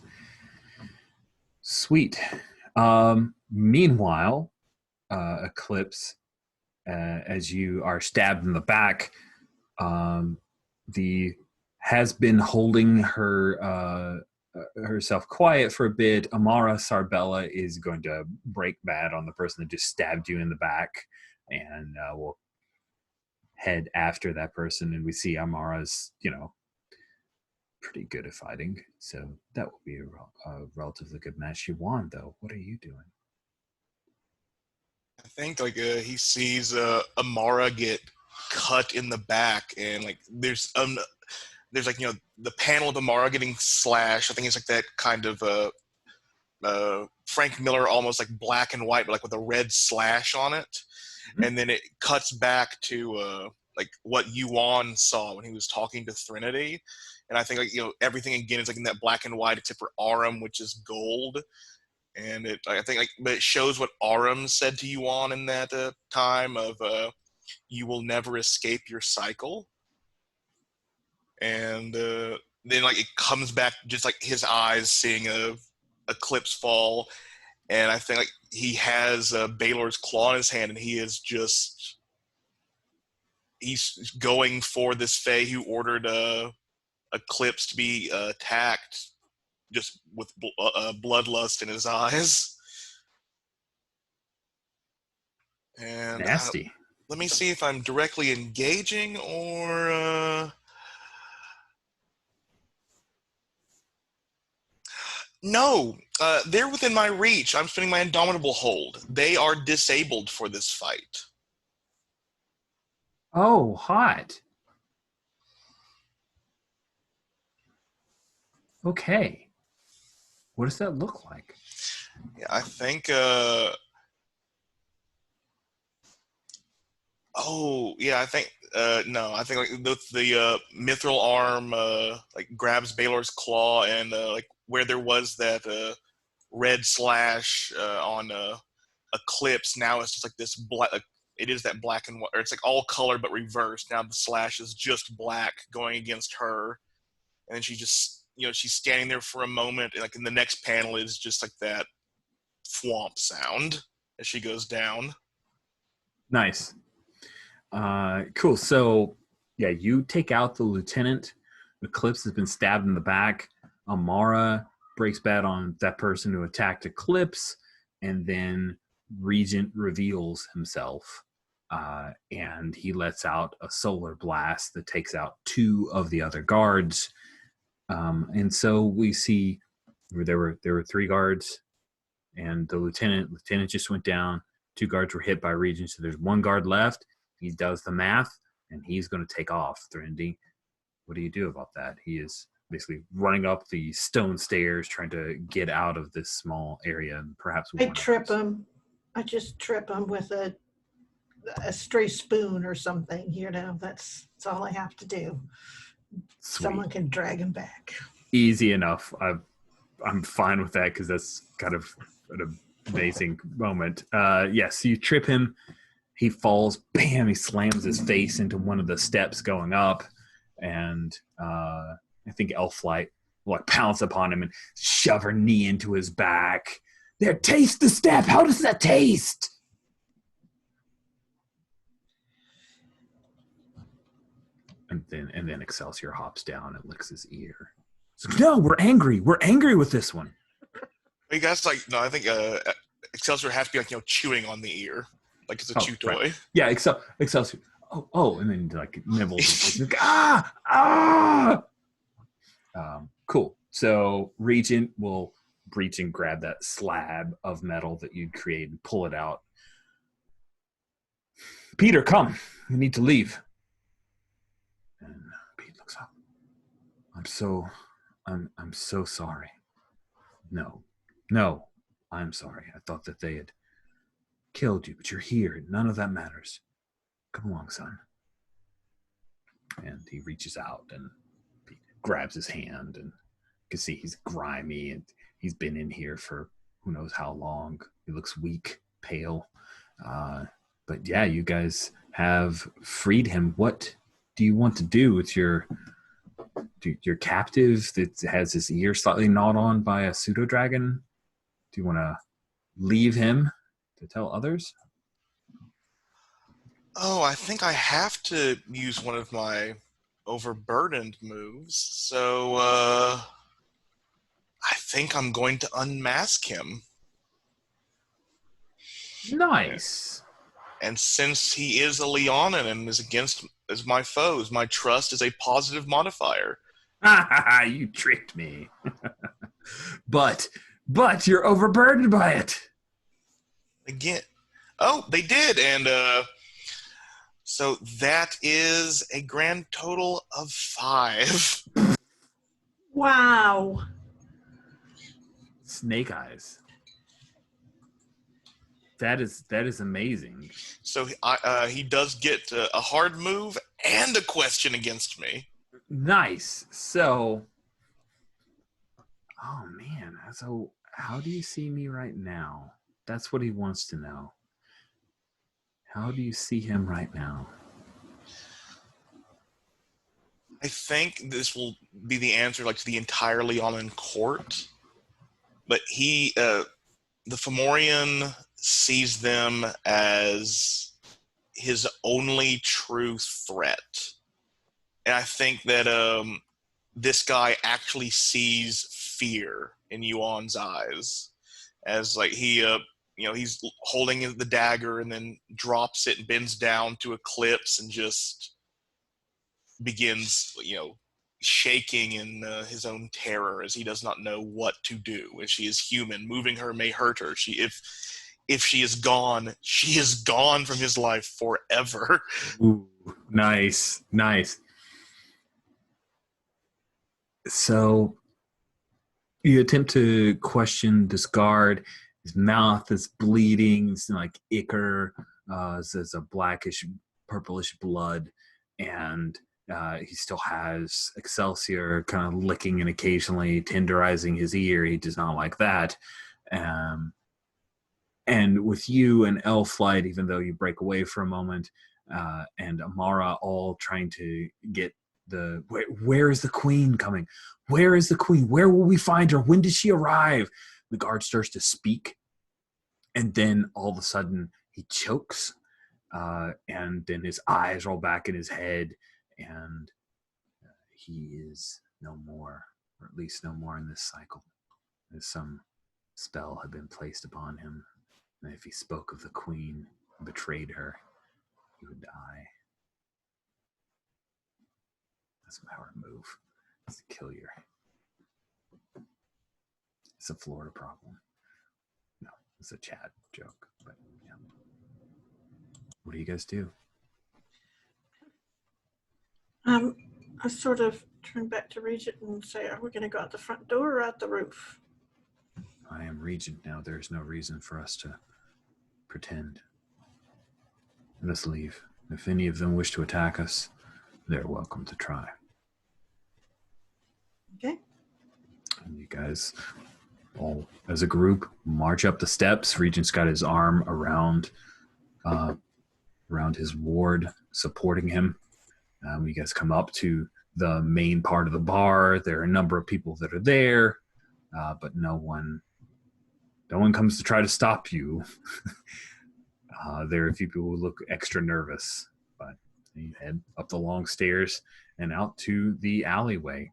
Sweet. Meanwhile, Eclipse, as you are stabbed in the back, has been holding herself quiet for a bit. Amara Sarbella is going to break bad on the person that just stabbed you in the back, and will head after that person. And we see Amara's, pretty good at fighting, so that will be a relatively good match. Yuan, though, what are you doing? I think he sees Amara get cut in the back, and there's the panel of Amara getting slashed. I think it's like that kind of Frank Miller, almost like black and white, but like with a red slash on it. Mm-hmm. And then it cuts back to what Yuan saw when he was talking to Threnody. And I think everything again is like in that black and white except for Aram, which is gold. And but it shows what Aram said to Yuan in that time of you will never escape your cycle. And then it comes back just like his eyes seeing a eclipse fall, and I think he has Baylor's claw in his hand, and he's going for this Fae who ordered Eclipse to be attacked, just with bloodlust in his eyes. And Nasty. let me see if I'm directly engaging or... No, they're within my reach. I'm spinning my Indomitable Hold. They are disabled for this fight. Oh, hot. Okay. What does that look like? Yeah, I think... Oh, yeah, I think... no, I think like the mithril arm like grabs Baylor's claw and like where there was that red slash on Eclipse, now it's just like this black... Like, it is that black and white, or it's like all color but reversed. Now the slash is just black going against her, and then she just, she's standing there for a moment, and like in the next panel is just like that thwomp sound as she goes down. Nice. Cool. So, yeah, you take out the lieutenant. Eclipse has been stabbed in the back. Amara breaks bad on that person who attacked Eclipse, and then Regent reveals himself, and he lets out a solar blast that takes out 2 of the other guards. And so we see there were 3 guards, and the lieutenant just went down. 2 guards were hit by Regent, so there's 1 guard left. He does the math, and he's going to take off. Threndy, what do you do about that? He is basically running up the stone stairs, trying to get out of this small area, and perhaps I trip him. I just trip him with a stray spoon or something. That's all I have to do. Sweet. Someone can drag him back. Easy enough. I'm fine with that because that's kind of an amazing moment. Yes, you trip him. He falls. Bam! He slams his face into one of the steps going up, and I think Elflight will like pounce upon him and shove her knee into his back. There, taste the step. How does that taste? And then Excelsior hops down and licks his ear. So, no, we're angry. We're angry with this one. You guys no, I think Excelsior has to be like chewing on the ear, like it's a chew toy. Right. Yeah, Excelsior. Oh, and then like nibbles. Like, cool. So Regent will reach and grab that slab of metal that you'd create and pull it out. Peter, come. We need to leave. And Pete looks up. I'm so sorry. No, I'm sorry. I thought that they had killed you, but you're here. None of that matters. Come along, son. And he reaches out and Pete grabs his hand, and you can see he's grimy and he's been in here for who knows how long. He looks weak, pale. But yeah, you guys have freed him. What do you want to do with your captive that has his ear slightly gnawed on by a pseudo dragon? Do you want to leave him to tell others? Oh, I think I have to use one of my overburdened moves. So I think I'm going to unmask him. Nice. And since he is a Leonin and is my foes, my trust is a positive modifier. You tricked me. but you're overburdened by it. Again. Oh, they did. And so that is a grand total of 5. Wow. Snake eyes. That is amazing. So he does get a hard move and a question against me. Nice. So, oh man. So how do you see me right now? That's what he wants to know. How do you see him right now? I think this will be the answer, like, to the entire Leonin court. But the Fomorian sees them as his only true threat. And I think that this guy actually sees fear in Yuan's eyes. As, like, he he's holding the dagger and then drops it and bends down to eclipse and just begins, shaking in his own terror as he does not know what to do. As she is human, moving her may hurt her. If she is gone, she is gone from his life forever. Ooh, nice. So you attempt to question this guard. His mouth is bleeding. It's like ichor. There's a blackish, purplish blood, and he still has Excelsior kind of licking and occasionally tenderizing his ear. He does not like that. And with you and Elflight, even though you break away for a moment, and Amara all trying to get where is the queen coming? Where is the queen? Where will we find her? When did she arrive? The guard starts to speak, and then all of a sudden he chokes, and then his eyes roll back in his head, and he is no more, or at least no more in this cycle. As some spell had been placed upon him, and if he spoke of the queen and betrayed her, he would die. That's my power move. It's to kill your. It's a Florida problem. No, it's a Chad joke. But yeah. What do you guys do? I sort of turn back to Regent and say, are we going to go out the front door or out the roof? I am Regent now. There's no reason for us to pretend. Let us leave. If any of them wish to attack us, they're welcome to try. Okay. And you guys all, as a group, march up the steps. Regent's got his arm around his ward, supporting him. You guys come up to the main part of the bar. There are a number of people that are there, but no one comes to try to stop you. There are a few people who look extra nervous, but you head up the long stairs and out to the alleyway.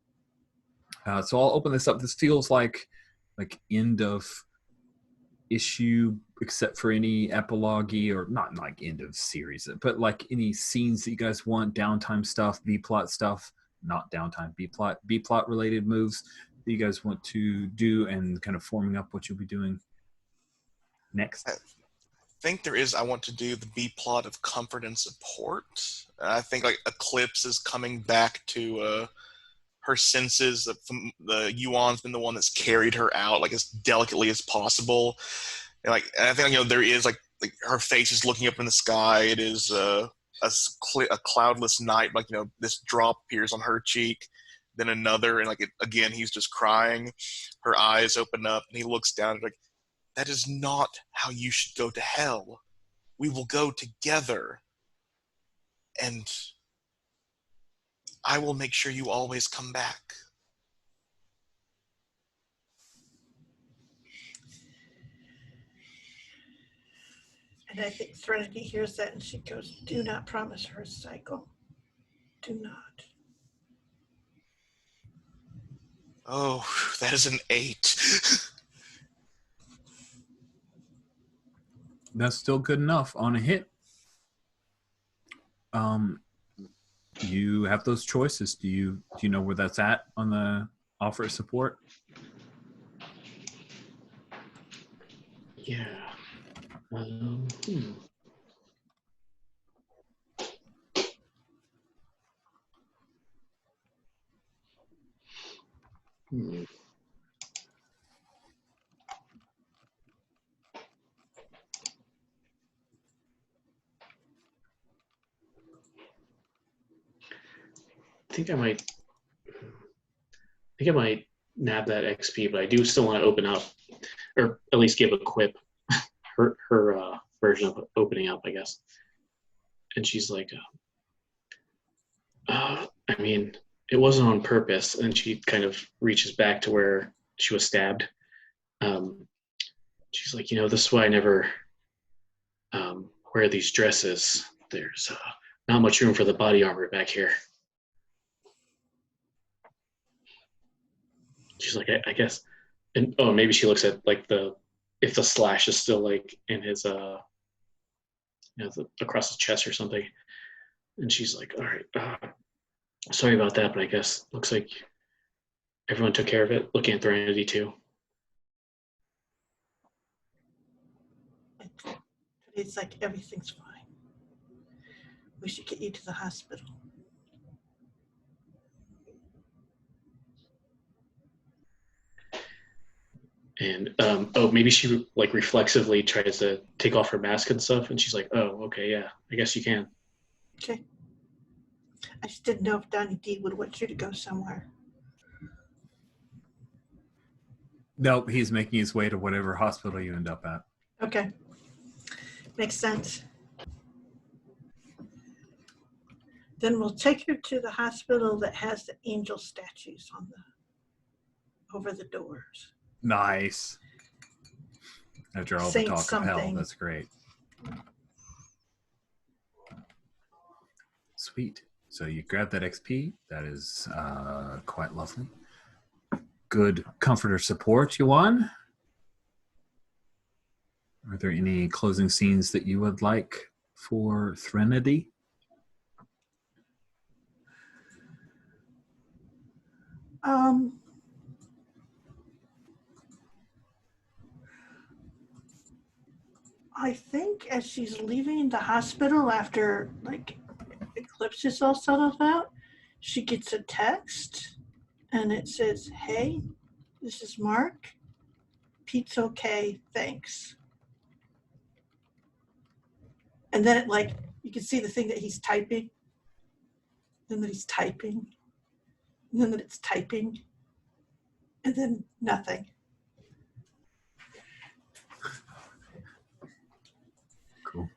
So I'll open this up. This feels like end of issue, except for any epilogue or not like end of series, but like any scenes that you guys want, downtime stuff, B-plot stuff, not downtime, B-plot related moves that you guys want to do, and kind of forming up what you'll be doing next. I think there is. I want to do the B plot of comfort and support. I think like Eclipse is coming back to her senses. The Yuan's been the one that's carried her out like as delicately as possible. And I think there is like her face is looking up in the sky. It is a cloudless night. This drop appears on her cheek, then another, and again he's just crying. Her eyes open up, and he looks down and that is not how you should go to hell. We will go together, and I will make sure you always come back. And I think Threnody hears that and she goes, do not promise her a cycle. Do not. Oh, that is an 8. That's still good enough on a hit. You have those choices. Do you know where that's at on the offer of support? Yeah. I think I might nab that XP, but I do still want to open up, or at least give a quip her version of opening up, I guess. And she's like, I mean, it wasn't on purpose. And she kind of reaches back to where she was stabbed. She's like, this is why I never wear these dresses. There's not much room for the body armor back here. She's like, I guess, and maybe she looks at like the if the slash is still like in his across his chest or something. And she's like, all right, sorry about that, but I guess looks like everyone took care of it. Looking at Threnody too. It's like everything's fine. We should get you to the hospital. And maybe she like reflexively tries to take off her mask and stuff, and she's like, oh, okay, yeah, I guess you can. Okay. I just didn't know if Donnie D would want you to go somewhere. Nope, he's making his way to whatever hospital you end up at. Okay. Makes sense. Then we'll take her to the hospital that has the angel statues on over the doors. Nice. After all the talk of hell, that's great. Sweet. So you grab that XP. That is quite lovely. Good comforter support, you won. Are there any closing scenes that you would like for Threnody? I think as she's leaving the hospital after like Eclipse is all settled out, she gets a text and it says, hey, this is Mark. Pete's okay, thanks. And then it like, you can see the thing that he's typing, then that he's typing, and then that it's typing, and then nothing. Cool.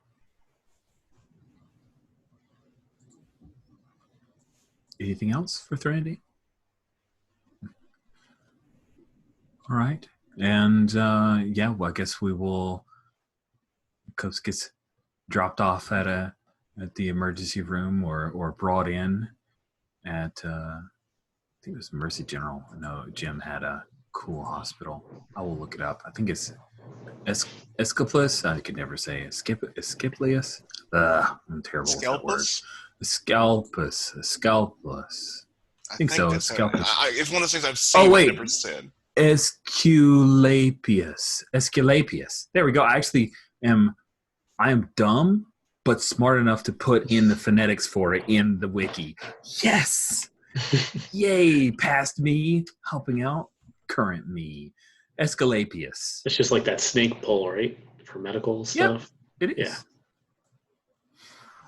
Anything else for Threnody? All right. And yeah, well, I guess we will. Cubs gets dropped off at the emergency room or brought in at I think it was Mercy General. No, Jim had a cool hospital. I will look it up. I think it's Escapus. I could never say Escaplius. I'm terrible with that word. Scalpus. I think so. Scalpus. It's one of those things I've seen but never said. Esculapius. There we go. I am dumb, but smart enough to put in the phonetics for it in the wiki. Yes! Yay, past me, helping out current me. Esculapius. It's just like that snake pull, right? For medical stuff. Yep, it is.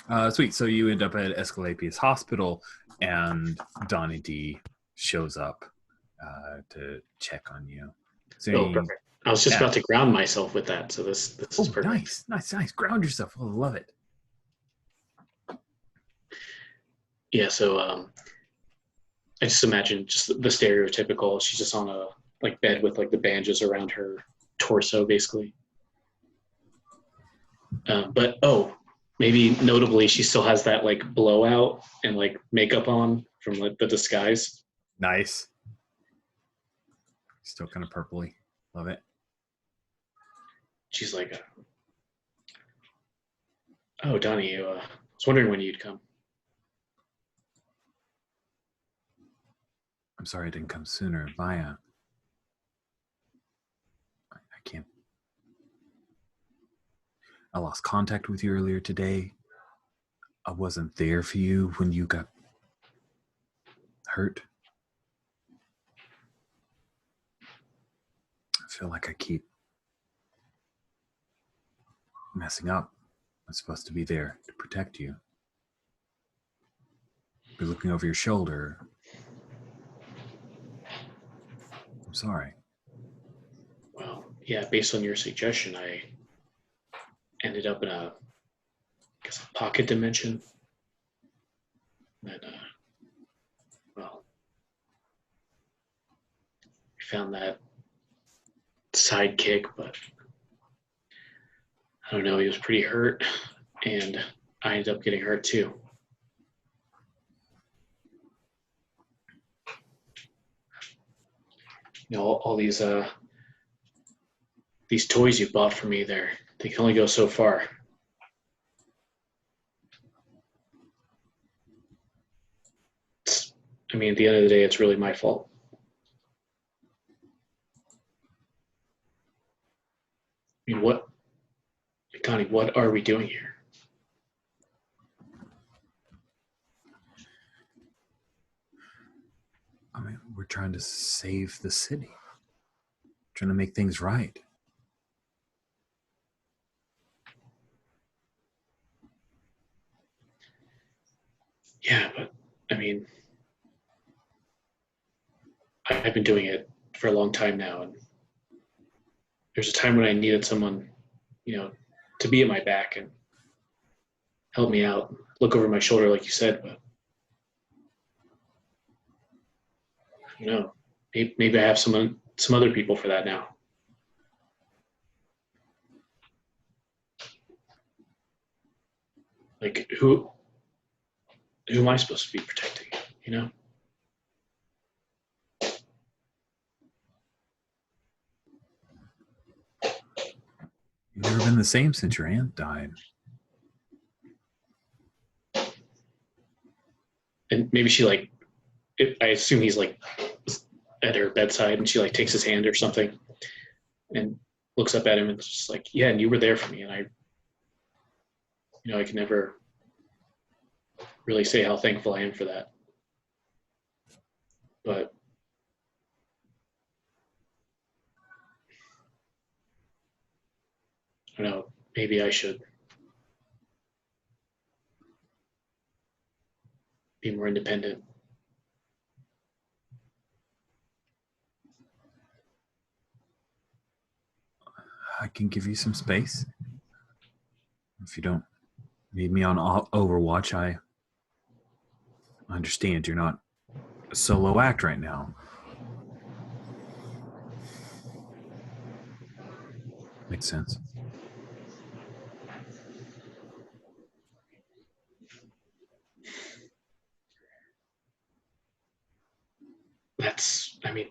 Yeah. Sweet. So you end up at Esculapius Hospital, and Donnie D shows up to check on you. So perfect. I was just about to ground myself with that, so this is perfect. Nice. Ground yourself. I love it. Yeah, so I just imagine just the stereotypical. She's just on a like bed with like the bandages around her torso, basically. But maybe notably, she still has that like blowout and like makeup on from like the disguise. Nice. Still kind of purpley. Love it. She's like, "Oh, Donnie, I was wondering when you'd come." I'm sorry I didn't come sooner. I can't. I lost contact with you earlier today. I wasn't there for you when you got hurt. I feel like I keep messing up. I'm supposed to be there to protect you. Be looking over your shoulder. I'm sorry. Well, yeah, based on your suggestion, I ended up in a pocket dimension. And, well, we found that sidekick, but I don't know, he was pretty hurt, and I ended up getting hurt too. You know, all these these toys you bought for me, they can only go so far. I mean, at the end of the day, it's really my fault. I mean, Connie, what are we doing here? I mean, we're trying to save the city. Trying to make things right. Yeah, but I mean, I've been doing it for a long time now, and there's a time when I needed someone, to be at my back and help me out, look over my shoulder, like you said. But maybe I have some other people for that now. Like who am I supposed to be protecting? You've never been the same since your aunt died. And maybe she I assume he's at her bedside, and she takes his hand or something and looks up at him and it's just like, yeah, and you were there for me, and I can never really say how thankful I am for that. But I don't know, maybe I should be more independent. I can give you some space. If you don't need me on Overwatch, I understand you're not a solo act right now. Makes sense.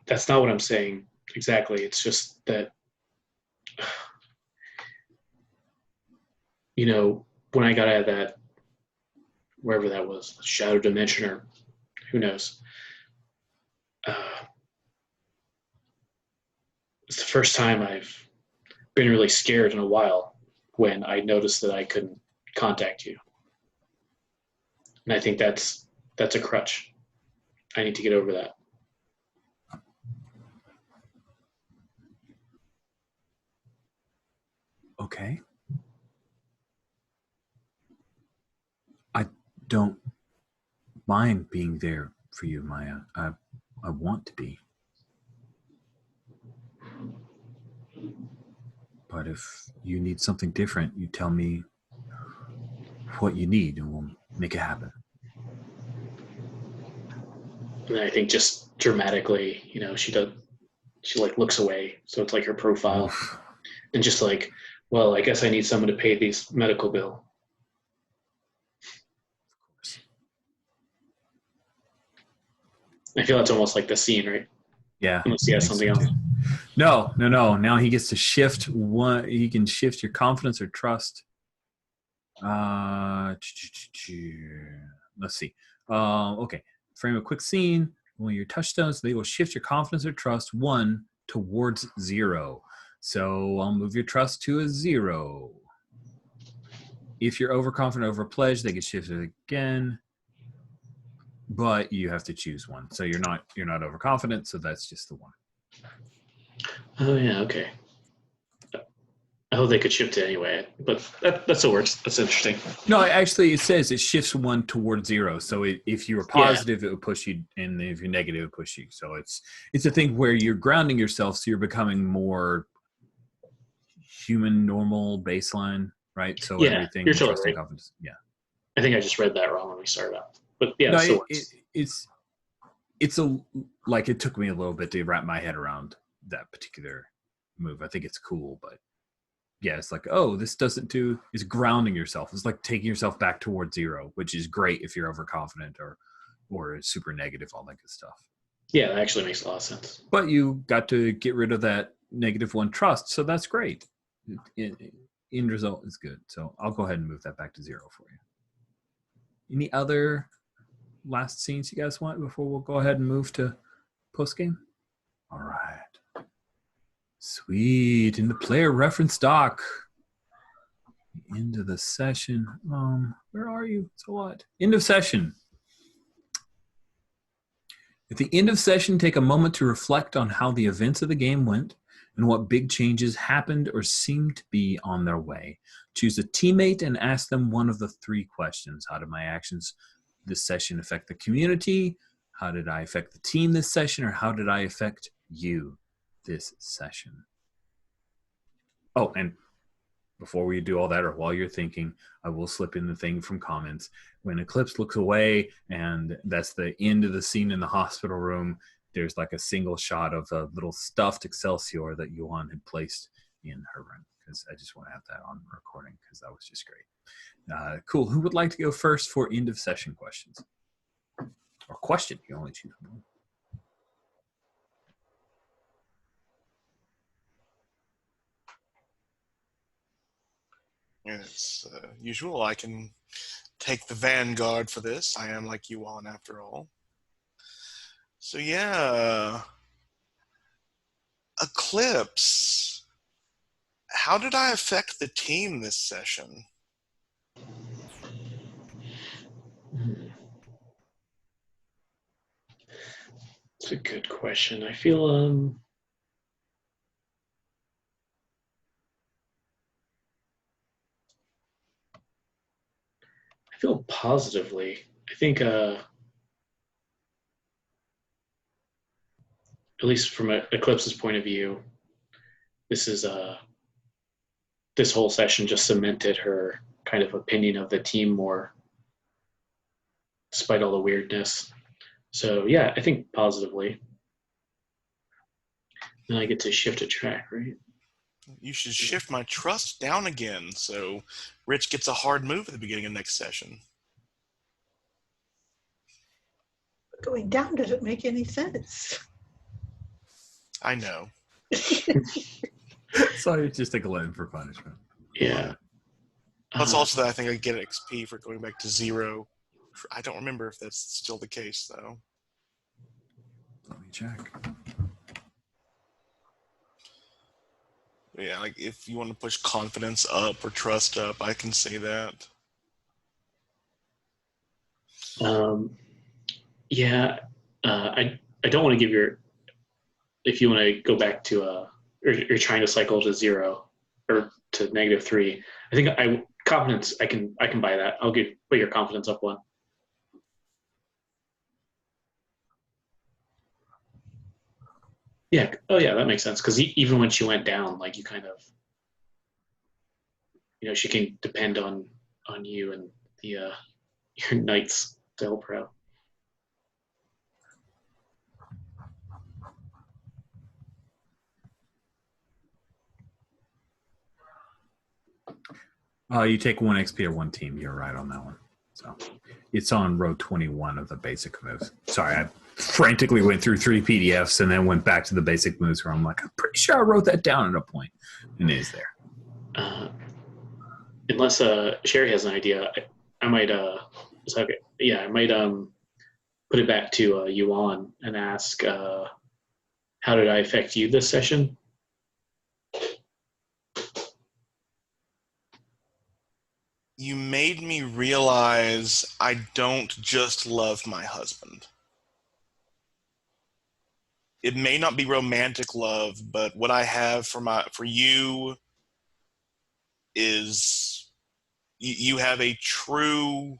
That's not what I'm saying exactly. It's just that, when I got out of that, wherever that was, shadow dimension or who knows, it's the first time I've been really scared in a while when I noticed that I couldn't contact you. And I think that's a crutch. I need to get over that. Okay. I don't mind being there for you, Maya. I want to be. But if you need something different, you tell me what you need and we'll make it happen. And I think just dramatically, she looks away. So it's like her profile. Oof. And just well, I guess I need someone to pay this medical bill. I feel that's almost like the scene, right? Yeah. Unless he has something else. No. Now he gets to shift one. He can shift your confidence or trust. Let's see. Okay. Frame a quick scene. When your touchstones, they will shift your confidence or trust 1 towards 0. So I'll move your trust to a 0. If you're overconfident over pledge, they get shifted again. But you have to choose one. So you're not overconfident, so that's just the 1. Oh yeah, okay. I hope they could shift it anyway, but that still works. That's interesting. No, actually, it says it shifts 1 towards 0. So if you were positive, it would push you, and if you're negative, it would push you. So it's a thing where you're grounding yourself, so you're becoming more human, normal, baseline, right? So yeah, everything, you're totally right. confidence. Yeah. I think I just read that wrong when we started out, but yeah, No, it still works. It's it took me a little bit to wrap my head around that particular move. I think it's cool, but yeah, it's like, oh, this doesn't do, it's grounding yourself. It's like taking yourself back towards 0, which is great if you're overconfident or super negative, all that good stuff. Yeah, that actually makes a lot of sense. But you got to get rid of that -1 trust, so that's great. End result is good. So I'll go ahead and move that back to 0 for you. Any other last scenes you guys want before we'll go ahead and move to post game? All right. Sweet. In the player reference doc. End of the session. Where are you? So what? End of session. At the end of session, take a moment to reflect on how the events of the game went and what big changes happened or seemed to be on their way. Choose a teammate and ask them one of the 3 questions. How did my actions this session affect the community? How did I affect the team this session? Or how did I affect you this session? Oh, and before we do all that, or while you're thinking, I will slip in the thing from comments. When Eclipse looks away, and that's the end of the scene in the hospital room, there's like a single shot of a little stuffed Excelsior that Yuan had placed in her room. Because I just want to have that on recording, because that was just great. Cool. Who would like to go first for end of session questions? Or question, you only choose one. As usual, I can take the vanguard for this. I am like Yuan after all. So yeah, Eclipse. How did I affect the team this session? It's a good question. I feel positively. I think at least from Eclipse's point of view, this is this whole session just cemented her kind of opinion of the team more, despite all the weirdness. So yeah, I think positively. Then I get to shift a track, right? You should shift my trust down again, so Rich gets a hard move at the beginning of next session. Going down doesn't make any sense. I know. So it's just a glutton for punishment. Yeah. Plus also that I think I get an XP for going back to 0. I don't remember if that's still the case, though. Let me check. Yeah, like if you want to push confidence up or trust up, I can say that. Yeah, I don't want to give your, if you want to go back to or you're trying to cycle to 0 or to -3. I think confidence. I can buy that. I'll put your confidence up 1. Yeah. Oh yeah, that makes sense. Because even when she went down, like you kind of, she can depend on you and the your knights to help her out. You take 1 XP or 1 team. You're right on that one. So it's on row 21 of the basic moves. Sorry, I frantically went through 3 PDFs and then went back to the basic moves where I'm like, I'm pretty sure I wrote that down at a point. And it is there. Unless Sherry has an idea, I might okay. Yeah, I might put it back to Yuan and ask, how did I affect you this session? You made me realize I don't just love my husband. It may not be romantic love, but what I have for you is you have a true,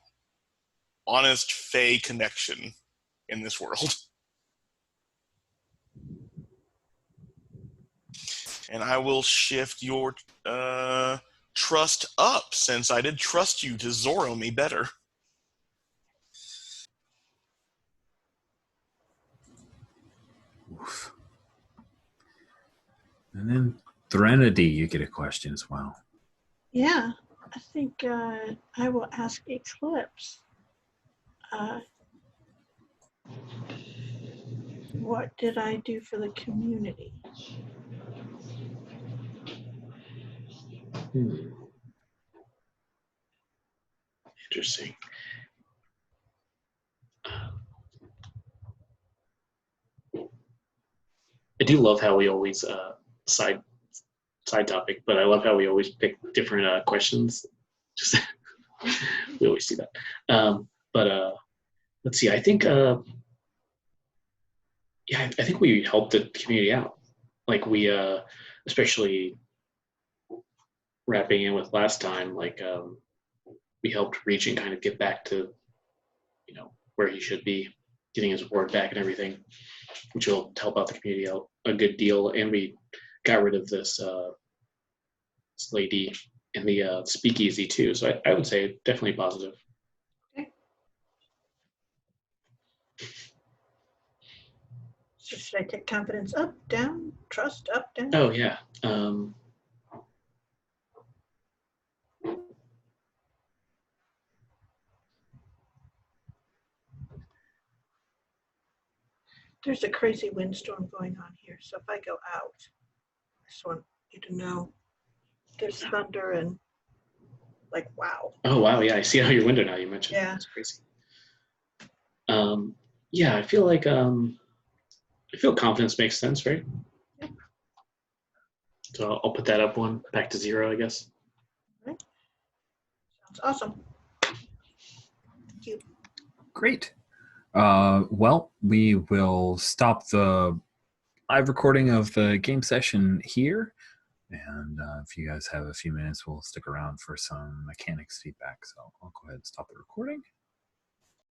honest, Fae connection in this world. And I will shift your trust up, since I did trust you to Zorro me better. Oof. And then Threnody, you get a question as well. Yeah, I think I will ask Eclipse. What did I do for the community? Interesting. I do love how we always side topic, but I love how we always pick different questions. Just we always see that. But let's see. I think I think we helped the community out. Like we especially wrapping in with last time, like we helped Regent kind of get back to where he should be, getting his word back and everything, which will help out the community out a good deal. And we got rid of this lady in the speakeasy too. So I would say definitely positive. Okay. So should I take confidence up, down, trust up, down? Oh yeah. There's a crazy windstorm going on here. So if I go out, I just want you to know there's thunder and like, wow. Oh wow, yeah, I see out your window now. You mentioned. Yeah. That's crazy. Yeah, I feel like confidence makes sense, right? Yep. So I'll put that up one back to 0, I guess. Right. Sounds awesome. Thank you. Great. Well, we will stop the live recording of the game session here. And if you guys have a few minutes, we'll stick around for some mechanics feedback. So I'll go ahead and stop the recording.